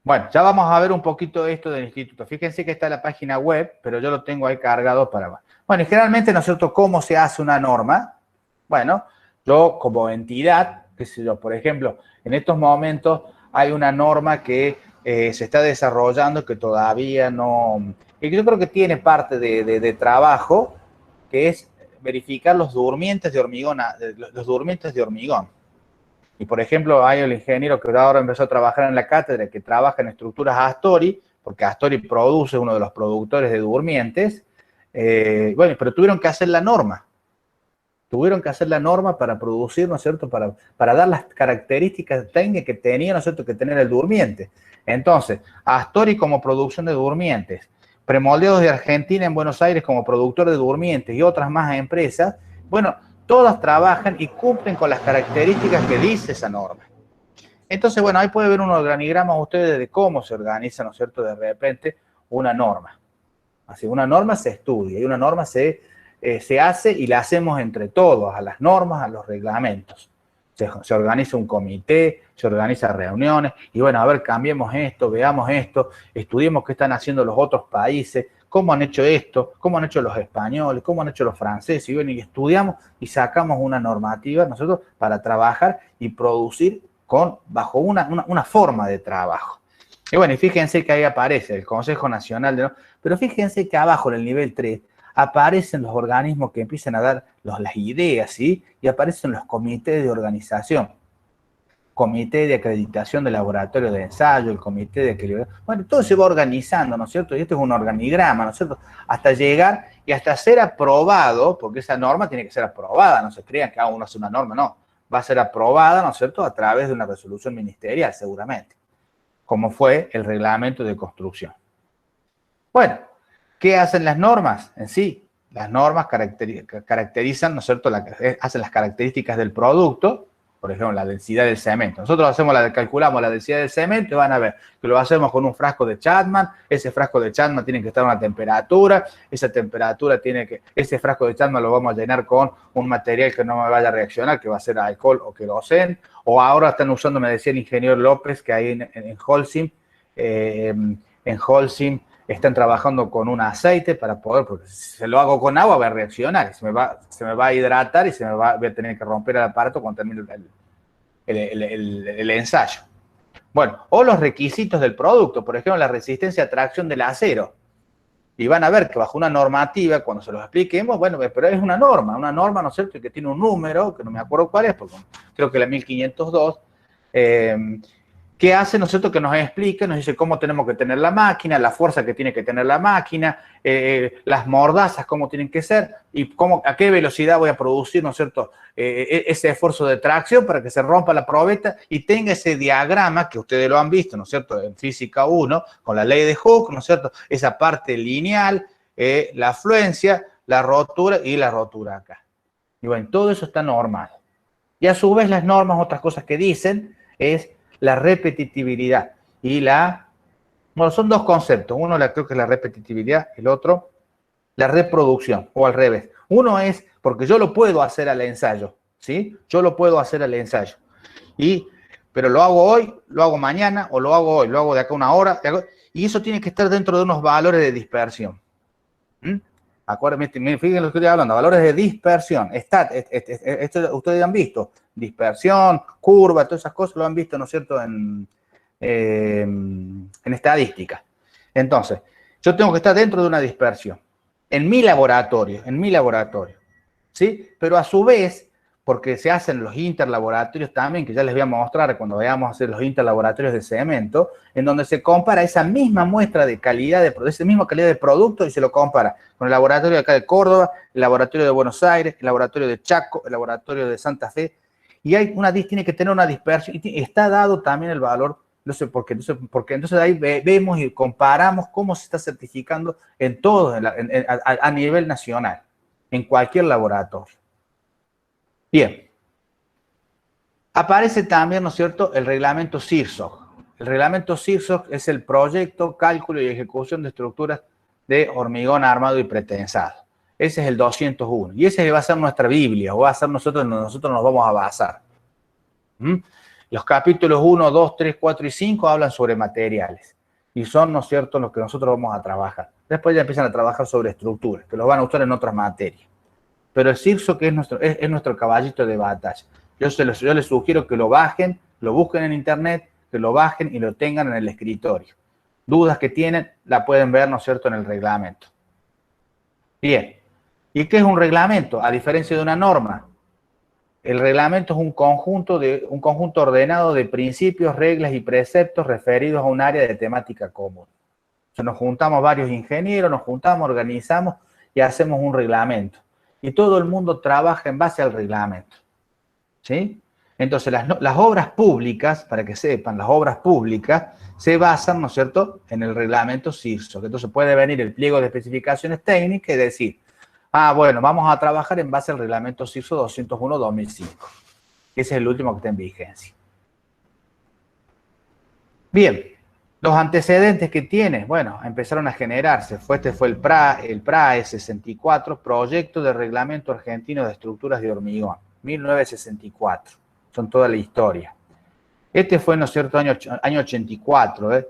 Bueno, ya vamos a ver un poquito esto del instituto. Fíjense que está en la página web, pero yo lo tengo ahí cargado para... Bueno, y generalmente, ¿no es cierto?, ¿cómo se hace una norma? Bueno, yo como entidad, qué sé yo, por ejemplo, en estos momentos hay una norma que se está desarrollando que todavía no... Y yo creo que tiene parte de trabajo, que es verificar los durmientes de hormigón, los durmientes de hormigón. Y, por ejemplo, hay el ingeniero que ahora empezó a trabajar en la cátedra, que trabaja en estructuras Astori, porque Astori produce uno de los productores de durmientes. Bueno, pero tuvieron que hacer la norma. Tuvieron que hacer la norma para producir, ¿no es cierto?, para dar las características técnicas que tenía, ¿no es cierto?, que tener el durmiente. Entonces, Astori como producción de durmientes, Premoldeados de Argentina en Buenos Aires como productor de durmientes y otras más empresas, bueno, todas trabajan y cumplen con las características que dice esa norma. Entonces, bueno, ahí puede ver un organigrama ustedes de cómo se organiza, ¿no es cierto?, de repente una norma. Así, una norma se estudia y una norma se hace y la hacemos entre todos, a las normas, a los reglamentos. Se organiza un comité, se organizan reuniones y bueno, a ver, cambiemos esto, veamos esto, estudiemos qué están haciendo los otros países, cómo han hecho esto, cómo han hecho los españoles, cómo han hecho los franceses, y bueno, y estudiamos y sacamos una normativa nosotros para trabajar y producir bajo una forma de trabajo. Y bueno, y fíjense que ahí aparece el Consejo Nacional de... Pero fíjense que abajo en el nivel 3 aparecen los organismos que empiezan a dar las ideas, ¿sí? Y aparecen los comités de organización. Comité de acreditación del laboratorio de ensayo, el comité de equilibrio. Bueno, todo se va organizando, ¿no es cierto? Y esto es un organigrama, ¿no es cierto? Hasta llegar y hasta ser aprobado, porque esa norma tiene que ser aprobada, no se crean que uno hace una norma, no. Va a ser aprobada, ¿no es cierto?, a través de una resolución ministerial, seguramente, como fue el reglamento de construcción. Bueno, ¿qué hacen las normas en sí? Las normas caracterizan, ¿no es cierto?, hacen las características del producto, por ejemplo, la densidad del cemento. Nosotros calculamos la densidad del cemento y van a ver que lo hacemos con un frasco de Chapman. Ese frasco de Chapman tiene que estar a una temperatura. Esa temperatura ese frasco de Chapman lo vamos a llenar con un material que no me vaya a reaccionar, que va a ser alcohol o queroseno. O ahora están usando, me decía el ingeniero López, que ahí en Holcim, están trabajando con un aceite para poder, porque si lo hago con agua va a reaccionar, se me va a hidratar y voy a tener que romper el aparato cuando termine el ensayo. Bueno, o los requisitos del producto, por ejemplo, la resistencia a tracción del acero. Y van a ver que bajo una normativa, cuando se los expliquemos, bueno, pero es una norma, ¿no es cierto?, que tiene un número, que no me acuerdo cuál es, porque creo que la 1502, ¿qué hace, no es cierto?, que nos explica, nos dice cómo tenemos que tener la máquina, la fuerza que tiene que tener la máquina, las mordazas, cómo tienen que ser, y a qué velocidad voy a producir, ¿no es cierto?, ese esfuerzo de tracción para que se rompa la probeta y tenga ese diagrama que ustedes lo han visto, ¿no es cierto?, en Física 1, con la ley de Hooke, ¿no es cierto?, esa parte lineal, la afluencia, la rotura y la rotura acá. Y bueno, todo eso está normado. Y a su vez las normas, otras cosas que dicen, es la repetitividad y la Bueno, son dos conceptos. Uno creo que es la repetitividad, el otro la reproducción, o al revés. Uno es porque yo lo puedo hacer al ensayo, ¿sí? Yo lo puedo hacer al ensayo. Pero lo hago hoy, lo hago mañana, o lo hago hoy, lo hago de acá a una hora, y eso tiene que estar dentro de unos valores de dispersión. Acuérdense, fíjense lo que estoy hablando, valores de dispersión. Esto ustedes han visto, dispersión, curva, todas esas cosas lo han visto, ¿no es cierto?, en estadística. Entonces, yo tengo que estar dentro de una dispersión, en mi laboratorio, ¿sí? Pero a su vez, porque se hacen los interlaboratorios también, que ya les voy a mostrar cuando vayamos a hacer los interlaboratorios de cemento, en donde se compara esa misma muestra de calidad, esa misma calidad de producto y se lo compara con el laboratorio de acá de Córdoba, el laboratorio de Buenos Aires, el laboratorio de Chaco, el laboratorio de Santa Fe, y tiene que tener una dispersión, y está dado también el valor. Porque entonces ahí vemos y comparamos cómo se está certificando en todo, a nivel nacional, en cualquier laboratorio. Bien. Aparece también, ¿no es cierto?, el reglamento CIRSOC. El reglamento CIRSOC es el proyecto, cálculo y ejecución de estructuras de hormigón armado y pretensado. Ese es el 201. Y ese va a ser nuestra Biblia, o va a ser nosotros nos vamos a basar. Los capítulos 1, 2, 3, 4 y 5 hablan sobre materiales. Y son, ¿no es cierto?, los que nosotros vamos a trabajar. Después ya empiezan a trabajar sobre estructuras, que los van a usar en otras materias. Pero el CIRSOC es nuestro caballito de batalla. Yo les sugiero que lo bajen, lo busquen en internet, que lo bajen y lo tengan en el escritorio. Dudas que tienen, la pueden ver, ¿no es cierto?, en el reglamento. Bien. ¿Y qué es un reglamento? A diferencia de una norma, el reglamento es un conjunto ordenado de principios, reglas y preceptos referidos a un área de temática común. O sea, nos juntamos varios ingenieros, nos juntamos, organizamos y hacemos un reglamento. Y todo el mundo trabaja en base al reglamento. ¿Sí? Entonces, las obras públicas, para que sepan, las obras públicas se basan, ¿no es cierto?, en el reglamento CIRSOC. Entonces puede venir el pliego de especificaciones técnicas y decir, bueno, vamos a trabajar en base al reglamento CIRSOC 201-2005. Ese es el último que está en vigencia. Bien, los antecedentes que tiene, bueno, empezaron a generarse. Este fue el PRAE 64, Proyecto de Reglamento Argentino de Estructuras de Hormigón, 1964. Son toda la historia. Este fue, ¿no es cierto?, año 84,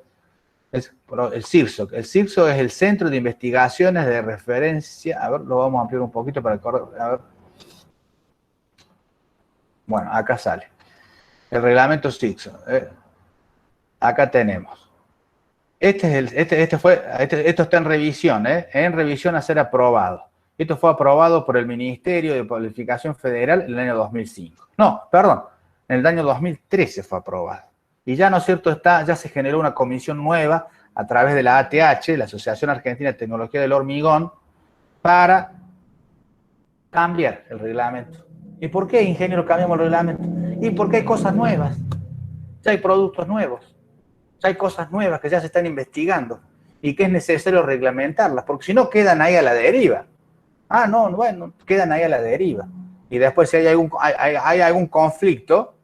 el CIRSOC. El CIRSOC es el Centro de Investigaciones de Referencia. A ver, lo vamos a ampliar un poquito para que... A ver. Bueno, acá sale. El reglamento CIRSOC. Acá tenemos. Esto está en revisión, en revisión a ser aprobado. Esto fue aprobado por el Ministerio de Planificación Federal en el año 2005. No, perdón, en el año 2013 fue aprobado. Y ya, ¿no es cierto?, ya se generó una comisión nueva a través de la ATH, la Asociación Argentina de Tecnología del Hormigón, para cambiar el reglamento. ¿Y por qué, ingeniero, cambiamos el reglamento? Y porque hay cosas nuevas. Ya hay productos nuevos. Ya hay cosas nuevas que ya se están investigando y que es necesario reglamentarlas, porque si no quedan ahí a la deriva. No, bueno, quedan ahí a la deriva. Y después si hay algún conflicto,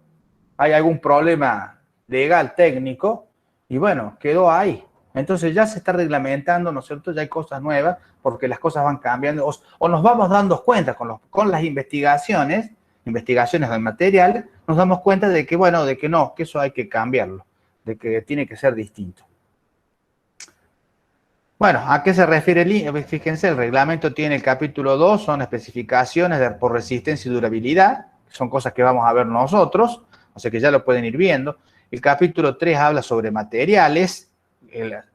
hay algún problema legal, técnico, y bueno, quedó ahí. Entonces ya se está reglamentando, ¿no es cierto? Ya hay cosas nuevas, porque las cosas van cambiando, o nos vamos dando cuenta con las investigaciones de materiales, nos damos cuenta de que, bueno, de que no, que eso hay que cambiarlo, de que tiene que ser distinto. Bueno, ¿a qué se refiere? Fíjense, el reglamento tiene el capítulo 2, son especificaciones por resistencia y durabilidad, son cosas que vamos a ver nosotros, o sea que ya lo pueden ir viendo. El capítulo 3 habla sobre materiales,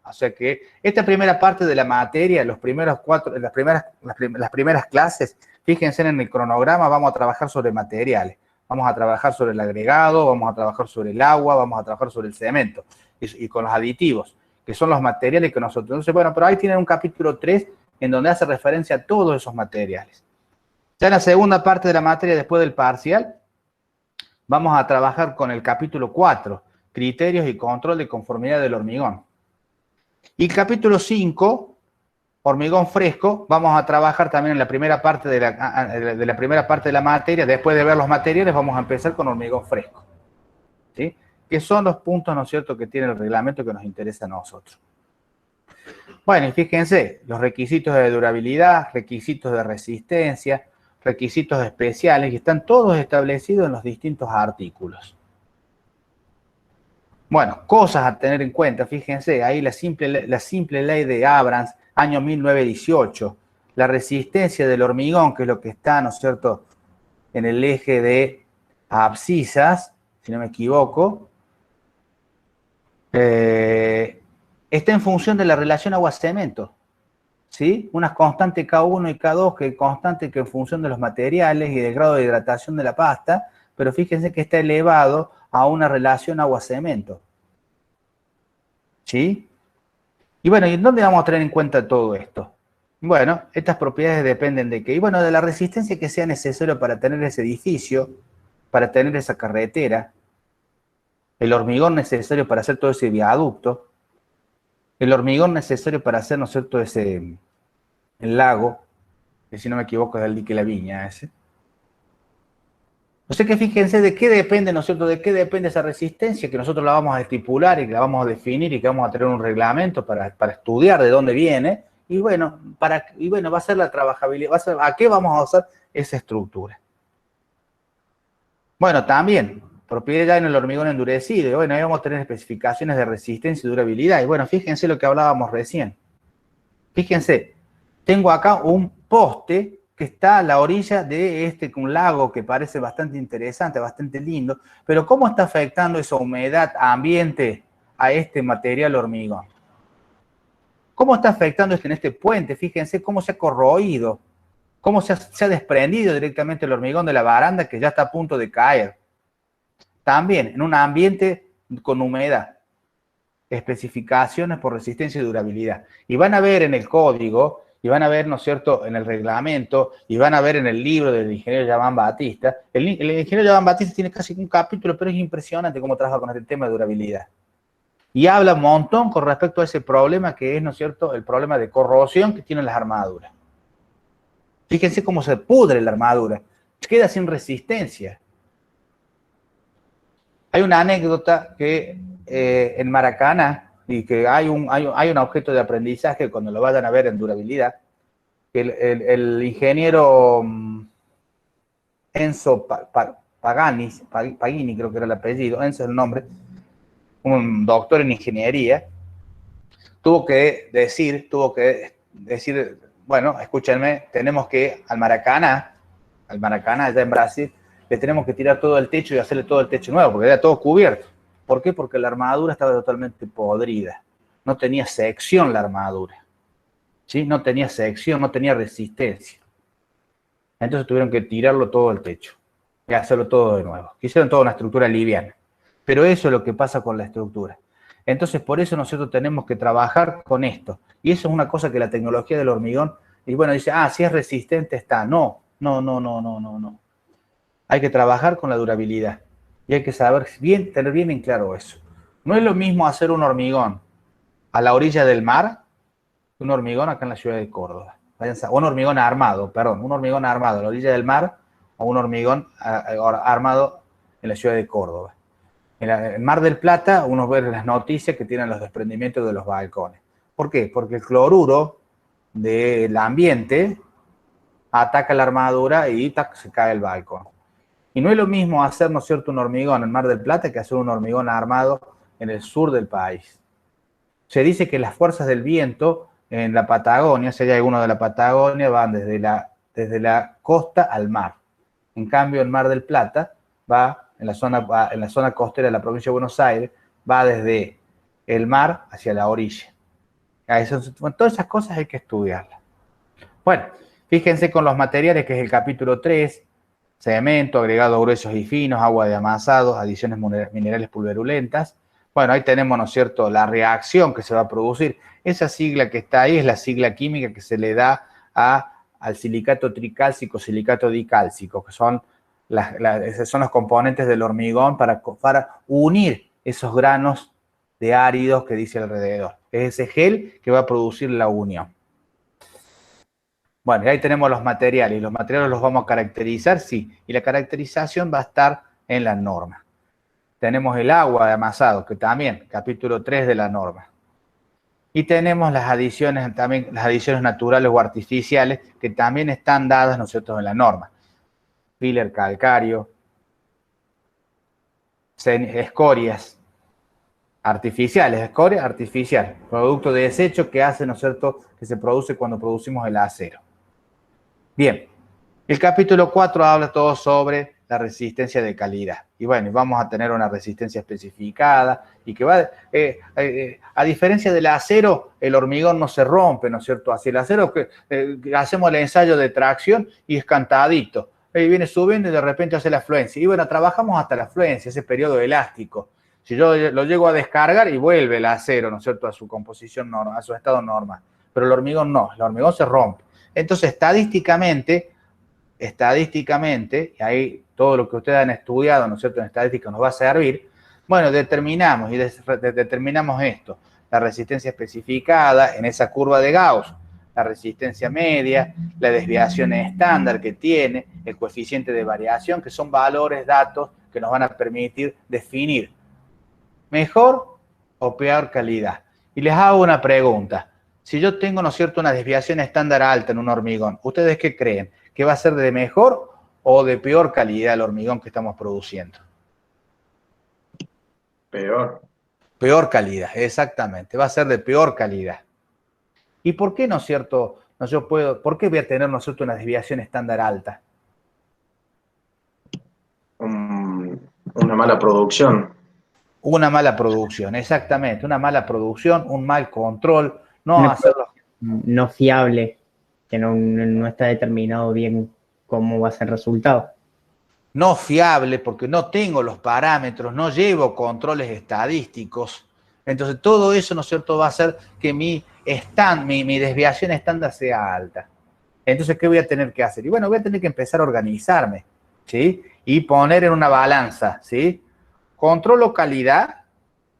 o sea que esta primera parte de la materia, las primeras clases, fíjense en el cronograma, vamos a trabajar sobre materiales. Vamos a trabajar sobre el agregado, vamos a trabajar sobre el agua, vamos a trabajar sobre el cemento y con los aditivos, que son los materiales que nosotros... Entonces, bueno, pero ahí tienen un capítulo 3 en donde hace referencia a todos esos materiales. Ya en la segunda parte de la materia, después del parcial, vamos a trabajar con el capítulo 4, criterios y control de conformidad del hormigón. Y el capítulo 5, hormigón fresco, vamos a trabajar también en la primera parte de la primera parte de la materia. Después de ver los materiales, vamos a empezar con hormigón fresco, ¿sí? Que son los puntos, ¿no es cierto?, que tiene el reglamento que nos interesa a nosotros. Bueno, y fíjense, los requisitos de durabilidad, requisitos de resistencia, requisitos especiales, y están todos establecidos en los distintos artículos. Bueno, cosas a tener en cuenta, fíjense, ahí la simple ley de Abrams, año 1918, la resistencia del hormigón, que es lo que está, ¿no es cierto?, en el eje de abscisas, si no me equivoco, está en función de la relación agua-cemento, ¿sí? Una constante K1 y K2, que es constante que en función de los materiales y del grado de hidratación de la pasta, pero fíjense que está elevado a una relación agua-cemento, ¿sí? Y bueno, ¿y en dónde vamos a tener en cuenta todo esto? Bueno, estas propiedades dependen de qué. Y bueno, de la resistencia que sea necesario para tener ese edificio, para tener esa carretera, el hormigón necesario para hacer todo ese viaducto, el hormigón necesario para hacer, ¿no es cierto?, el lago, que si no me equivoco es el dique La Viña ese. O sea que fíjense de qué depende, ¿no es cierto?, de qué depende esa resistencia, que nosotros la vamos a estipular y que la vamos a definir y que vamos a tener un reglamento para estudiar de dónde viene. Y bueno, va a ser la trabajabilidad, ¿a qué vamos a usar esa estructura? Bueno, también, propiedad en el hormigón endurecido. Y bueno, ahí vamos a tener especificaciones de resistencia y durabilidad. Y bueno, fíjense lo que hablábamos recién. Fíjense, tengo acá un poste que está a la orilla de un lago que parece bastante interesante, bastante lindo, pero ¿cómo está afectando esa humedad ambiente a este material hormigón? ¿Cómo está afectando esto en este puente? Fíjense cómo se ha corroído, cómo se ha desprendido directamente el hormigón de la baranda que ya está a punto de caer. También en un ambiente con humedad, especificaciones por resistencia y durabilidad. Y van a ver en el código, y van a ver, ¿no es cierto?, en el reglamento, y van a ver en el libro del ingeniero Joan Batista. El ingeniero Joan Batista tiene casi un capítulo, pero es impresionante cómo trabaja con este tema de durabilidad. Y habla un montón con respecto a ese problema que es, ¿no es cierto?, el problema de corrosión que tienen las armaduras. Fíjense cómo se pudre la armadura, queda sin resistencia. Hay una anécdota que en Maracaná, y que hay un objeto de aprendizaje cuando lo vayan a ver en durabilidad, que el ingeniero Enzo Pagini, creo que era el apellido, Enzo es el nombre, un doctor en ingeniería, tuvo que decir, bueno, escúchenme, tenemos que al Maracaná, allá en Brasil, le tenemos que tirar todo el techo y hacerle todo el techo nuevo, porque era todo cubierto. ¿Por qué? Porque la armadura estaba totalmente podrida. No tenía sección la armadura. ¿Sí? No tenía sección, no tenía resistencia. Entonces tuvieron que tirarlo todo el techo y hacerlo todo de nuevo. Hicieron toda una estructura liviana. Pero eso es lo que pasa con la estructura. Entonces, por eso nosotros tenemos que trabajar con esto. Y eso es una cosa que la tecnología del hormigón, y bueno, dice, si es resistente está. No. Hay que trabajar con la durabilidad. Y hay que saber tener bien en claro eso. No es lo mismo hacer un hormigón a la orilla del mar que un hormigón acá en la ciudad de Córdoba. Un hormigón armado a la orilla del mar o un hormigón armado en la ciudad de Córdoba. En el Mar del Plata uno ve las noticias que tienen los desprendimientos de los balcones. ¿Por qué? Porque el cloruro del ambiente ataca la armadura y se cae el balcón. Y no es lo mismo hacer, ¿no es cierto?, un hormigón en el Mar del Plata que hacer un hormigón armado en el sur del país. Se dice que las fuerzas del viento en la Patagonia, si hay alguno de la Patagonia, van desde la costa al mar. En cambio, el Mar del Plata va en la zona costera de la provincia de Buenos Aires, va desde el mar hacia la orilla. Todas esas cosas hay que estudiarlas. Bueno, fíjense con los materiales, que es el capítulo 3, cemento, agregados gruesos y finos, agua de amasados, adiciones minerales pulverulentas. Bueno, ahí tenemos, ¿no es cierto?, la reacción que se va a producir. Esa sigla que está ahí es la sigla química que se le da al silicato tricálcico, silicato dicálcico, que son los componentes del hormigón para unir esos granos de áridos que dice alrededor. Es ese gel que va a producir la unión. Bueno, y ahí tenemos los materiales. ¿Y los materiales los vamos a caracterizar? Sí. Y la caracterización va a estar en la norma. Tenemos el agua de amasado, que también, capítulo 3 de la norma. Y tenemos las adiciones, también las adiciones naturales o artificiales, que también están dadas, ¿no es cierto?, en la norma. Filler calcáreo, escorias artificiales, escoria artificial, producto de desecho que hace, ¿no es cierto?, que se produce cuando producimos el acero. Bien, el capítulo 4 habla todo sobre la resistencia de calidad. Y bueno, vamos a tener una resistencia especificada y que va, a diferencia del acero, el hormigón no se rompe, ¿no es cierto? Así el acero, que hacemos el ensayo de tracción y es cantadito. Y viene subiendo y de repente hace la fluencia. Y bueno, trabajamos hasta la fluencia, ese periodo elástico. Si yo lo llego a descargar y vuelve el acero, ¿no es cierto?, a su composición normal, a su estado normal. Pero el hormigón no, el hormigón se rompe. Entonces, estadísticamente, y ahí todo lo que ustedes han estudiado, ¿no es cierto?, en estadística nos va a servir, bueno, determinamos determinamos esto, la resistencia especificada en esa curva de Gauss, la resistencia media, la desviación estándar que tiene, el coeficiente de variación, que son valores, datos que nos van a permitir definir mejor o peor calidad. Y les hago una pregunta. Si yo tengo, ¿no es cierto?, una desviación estándar alta en un hormigón, ¿ustedes qué creen? ¿Que va a ser de mejor o de peor calidad el hormigón que estamos produciendo? Peor. Peor calidad, exactamente. Va a ser de peor calidad. ¿Y por qué, no es cierto, por qué voy a tener, ¿no es cierto?, una desviación estándar alta? Una mala producción. Una mala producción, exactamente. Una mala producción, un mal control, no Una hacerlo. no fiable, que no está determinado bien cómo va a ser el resultado. No fiable porque no tengo los parámetros, no llevo controles estadísticos. Entonces todo eso, ¿no es cierto?, va a hacer que mi desviación estándar sea alta. Entonces, ¿qué voy a tener que hacer? Y bueno, voy a tener que empezar a organizarme, ¿sí? Y poner en una balanza, ¿sí? ¿Controlo calidad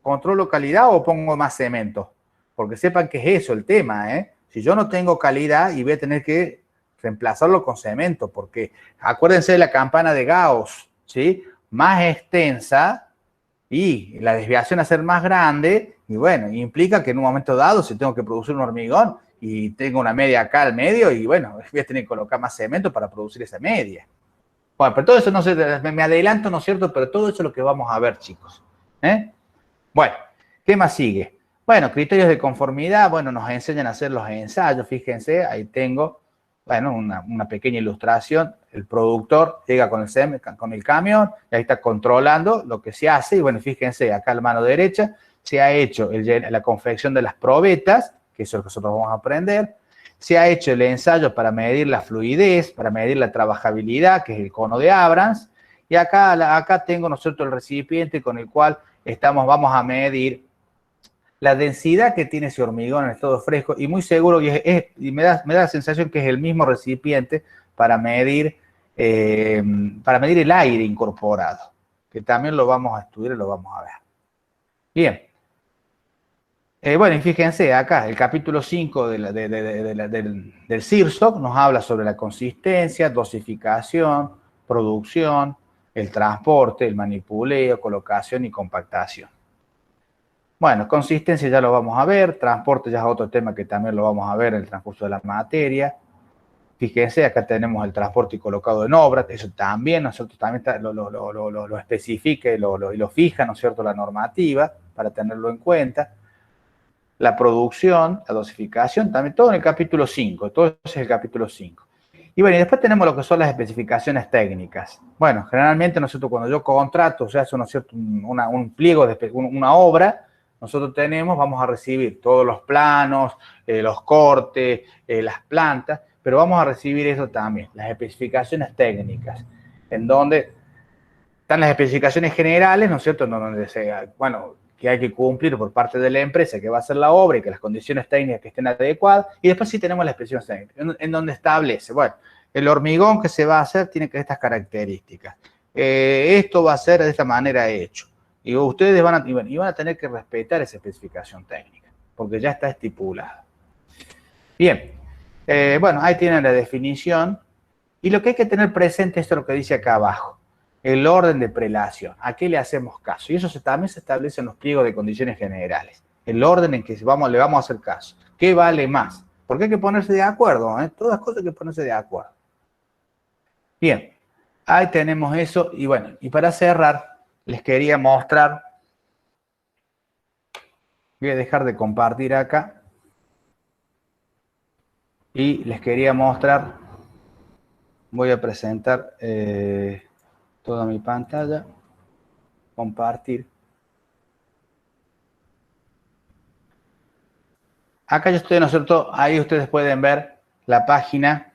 o pongo más cemento? Porque sepan que es eso el tema, ¿eh? Si yo no tengo calidad y voy a tener que reemplazarlo con cemento, porque acuérdense de la campana de Gauss, ¿sí? Más extensa y la desviación a ser más grande, y bueno, implica que en un momento dado, si tengo que producir un hormigón y tengo una media acá al medio, y bueno, voy a tener que colocar más cemento para producir esa media. Bueno, pero todo eso, no sé, me adelanto, ¿no es cierto? Pero todo eso es lo que vamos a ver, chicos. Bueno, ¿qué más sigue? Bueno, criterios de conformidad, bueno, nos enseñan a hacer los ensayos, fíjense, ahí tengo, bueno, una pequeña ilustración, el productor llega con el camión, y ahí está controlando lo que se hace, y bueno, fíjense, acá a la mano derecha, se ha hecho la confección de las probetas, que eso es lo que nosotros vamos a aprender, se ha hecho el ensayo para medir la fluidez, para medir la trabajabilidad, que es el cono de Abrams, y acá tengo, ¿no es cierto?, el recipiente con el cual vamos a medir la densidad que tiene ese hormigón en estado fresco, y muy seguro, y me da la sensación que es el mismo recipiente para medir el aire incorporado, que también lo vamos a estudiar y lo vamos a ver. Bien. Bueno, y fíjense acá, el capítulo 5 del CIRSOC nos habla sobre la consistencia, dosificación, producción, el transporte, el manipuleo, colocación y compactación. Bueno, consistencia ya lo vamos a ver, transporte ya es otro tema que también lo vamos a ver en el transcurso de la materia. Fíjense, acá tenemos el transporte y colocado en obra, eso también, nosotros también lo especifica y lo fija, ¿no es cierto?, la normativa, para tenerlo en cuenta. La producción, la dosificación, también todo en el capítulo 5, todo eso es el capítulo 5. Y bueno, y después tenemos lo que son las especificaciones técnicas. Bueno, generalmente nosotros cuando yo contrato, o sea, ¿no es cierto?, un pliego, una obra, nosotros vamos a recibir todos los planos, los cortes, las plantas, pero vamos a recibir eso también, las especificaciones técnicas, en donde están las especificaciones generales, ¿no es cierto?, que hay que cumplir por parte de la empresa que va a hacer la obra y que las condiciones técnicas que estén adecuadas. Y después sí tenemos las especificaciones técnicas, en donde establece, bueno, el hormigón que se va a hacer tiene estas características. Esto va a ser de esta manera hecho. Y ustedes van a tener que respetar esa especificación técnica, porque ya está estipulada. Bien, bueno, ahí tienen la definición. Y lo que hay que tener presente, esto es lo que dice acá abajo. El orden de prelación, ¿a qué le hacemos caso? Y eso también se establece en los pliegos de condiciones generales. el orden en que le vamos a hacer caso. ¿Qué vale más? Porque hay que ponerse de acuerdo, todas las cosas hay que ponerse de acuerdo. Bien, ahí tenemos eso. Y bueno, y para cerrar, les quería mostrar. Voy a dejar de compartir acá. Y les quería mostrar. Voy a presentar toda mi pantalla. Compartir. Acá yo estoy, ¿no es cierto? Ahí ustedes pueden ver la página.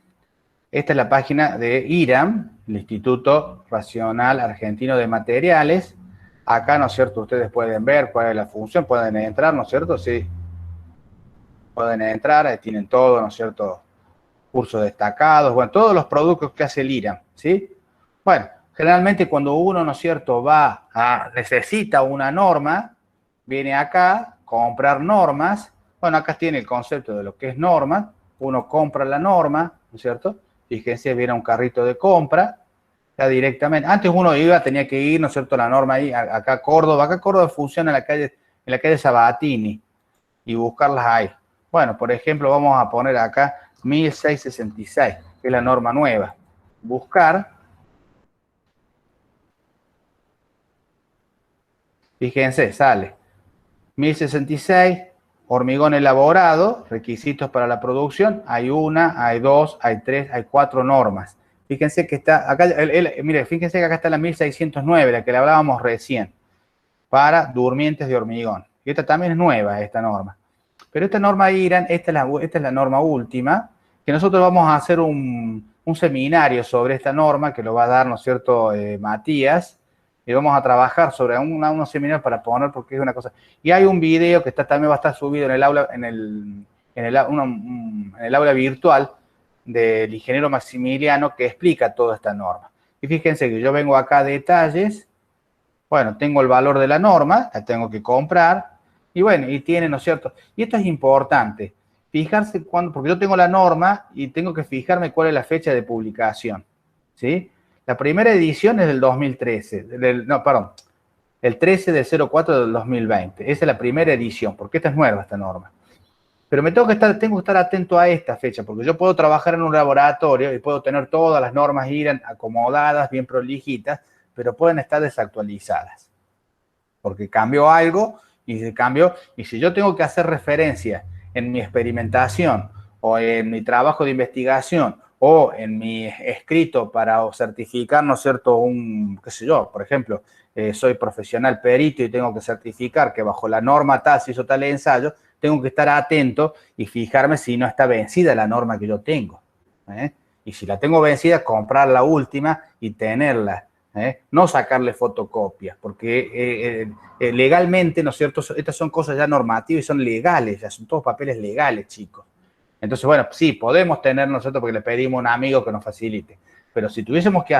Esta es la página de IRAM, el Instituto Racional Argentino de Materiales. Acá, ¿no es cierto? Ustedes pueden ver cuál es la función, pueden entrar, ¿no es cierto? Sí. Pueden entrar, ahí tienen todo, ¿no es cierto? Cursos destacados, bueno, todos los productos que hace el IRAM, ¿sí? Bueno, generalmente cuando uno, ¿no es cierto?, necesita una norma, viene acá, comprar normas. Bueno, acá tiene el concepto de lo que es norma. Uno compra la norma, ¿no es cierto? Fíjense, viene un carrito de compra, ya directamente. Antes uno tenía que ir, ¿no es cierto?, la norma ahí, acá a Córdoba. Acá Córdoba funciona en la calle Sabatini, y buscarlas ahí. Bueno, por ejemplo, vamos a poner acá 1666, que es la norma nueva. Buscar. Fíjense, sale 1066, hormigón elaborado, requisitos para la producción. Hay una, hay dos, hay tres, hay cuatro normas. Fíjense que está acá, mire, fíjense que acá está la 1609, la que le hablábamos recién, para durmientes de hormigón. Y esta también es nueva, esta norma. Pero esta norma IRAM, esta es la norma última, que nosotros vamos a hacer un seminario sobre esta norma, que lo va a dar, ¿no es cierto?, Matías, y vamos a trabajar sobre unos seminarios para poner, porque es una cosa. Y hay un video que también va a estar subido en el aula, en el aula virtual del ingeniero Maximiliano, que explica toda esta norma. Y fíjense que yo vengo acá a detalles, bueno, tengo el valor de la norma, la tengo que comprar, y bueno, y tiene, ¿no es cierto? Y esto es importante, fijarse cuándo, porque yo tengo la norma y tengo que fijarme cuál es la fecha de publicación, ¿sí? La primera edición es del 2013, el 13 de 04 del 2020. Esa es la primera edición, porque esta es nueva, esta norma. Pero tengo que estar atento a esta fecha, porque yo puedo trabajar en un laboratorio y puedo tener todas las normas IRAM acomodadas, bien prolijitas, pero pueden estar desactualizadas, porque cambió algo y si yo tengo que hacer referencia en mi experimentación o en mi trabajo de investigación o en mi escrito para certificar, ¿no es cierto?, qué sé yo, por ejemplo, soy profesional perito y tengo que certificar que bajo la norma tal se hizo tal ensayo, tengo que estar atento y fijarme si no está vencida la norma que yo tengo. Y si la tengo vencida, comprar la última y tenerla. No sacarle fotocopias, porque legalmente, ¿no es cierto?, estas son cosas ya normativas y son legales, ya son todos papeles legales, chicos. Entonces, bueno, sí, podemos tener nosotros porque le pedimos a un amigo que nos facilite, pero si tuviésemos que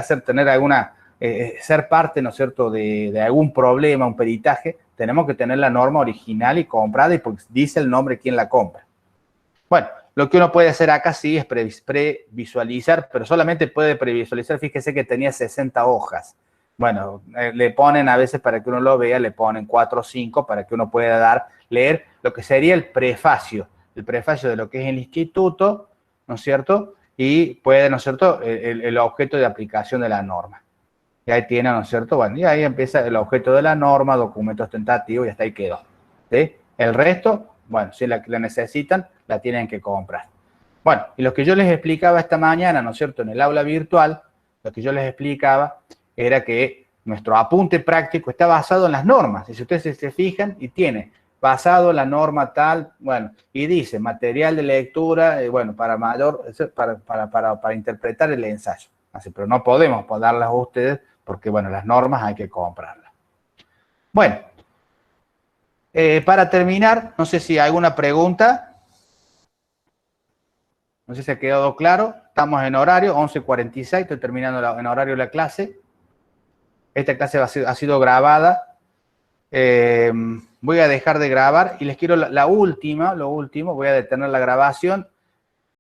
ser parte, ¿no es cierto?, de algún problema, un peritaje, tenemos que tener la norma original y comprada y porque dice el nombre quién la compra. Bueno, lo que uno puede hacer acá sí es previsualizar, pero solamente puede previsualizar, fíjese que tenía 60 hojas. Bueno, le ponen a veces para que uno lo vea, le ponen 4 o 5 para que uno pueda leer lo que sería el prefacio de lo que es el instituto, ¿no es cierto? Y puede, ¿no es cierto?, el objeto de aplicación de la norma. Y ahí tiene, ¿no es cierto? Bueno, y ahí empieza el objeto de la norma, documentos tentativos y hasta ahí quedó. ¿Sí? El resto, bueno, si la necesitan, la tienen que comprar. Bueno, y lo que yo les explicaba esta mañana, ¿no es cierto?, en el aula virtual, lo que yo les explicaba era que nuestro apunte práctico está basado en las normas. Y si ustedes se fijan, y tiene basado en la norma tal, bueno, y dice material de lectura, bueno, para interpretar el ensayo. Así, pero no podemos darlas a ustedes porque, bueno, las normas hay que comprarlas. Bueno, para terminar, no sé si hay alguna pregunta. No sé si ha quedado claro. Estamos en horario, 11:46, estoy terminando en horario la clase. Esta clase ha sido grabada. Voy a dejar de grabar y les quiero lo último, voy a detener la grabación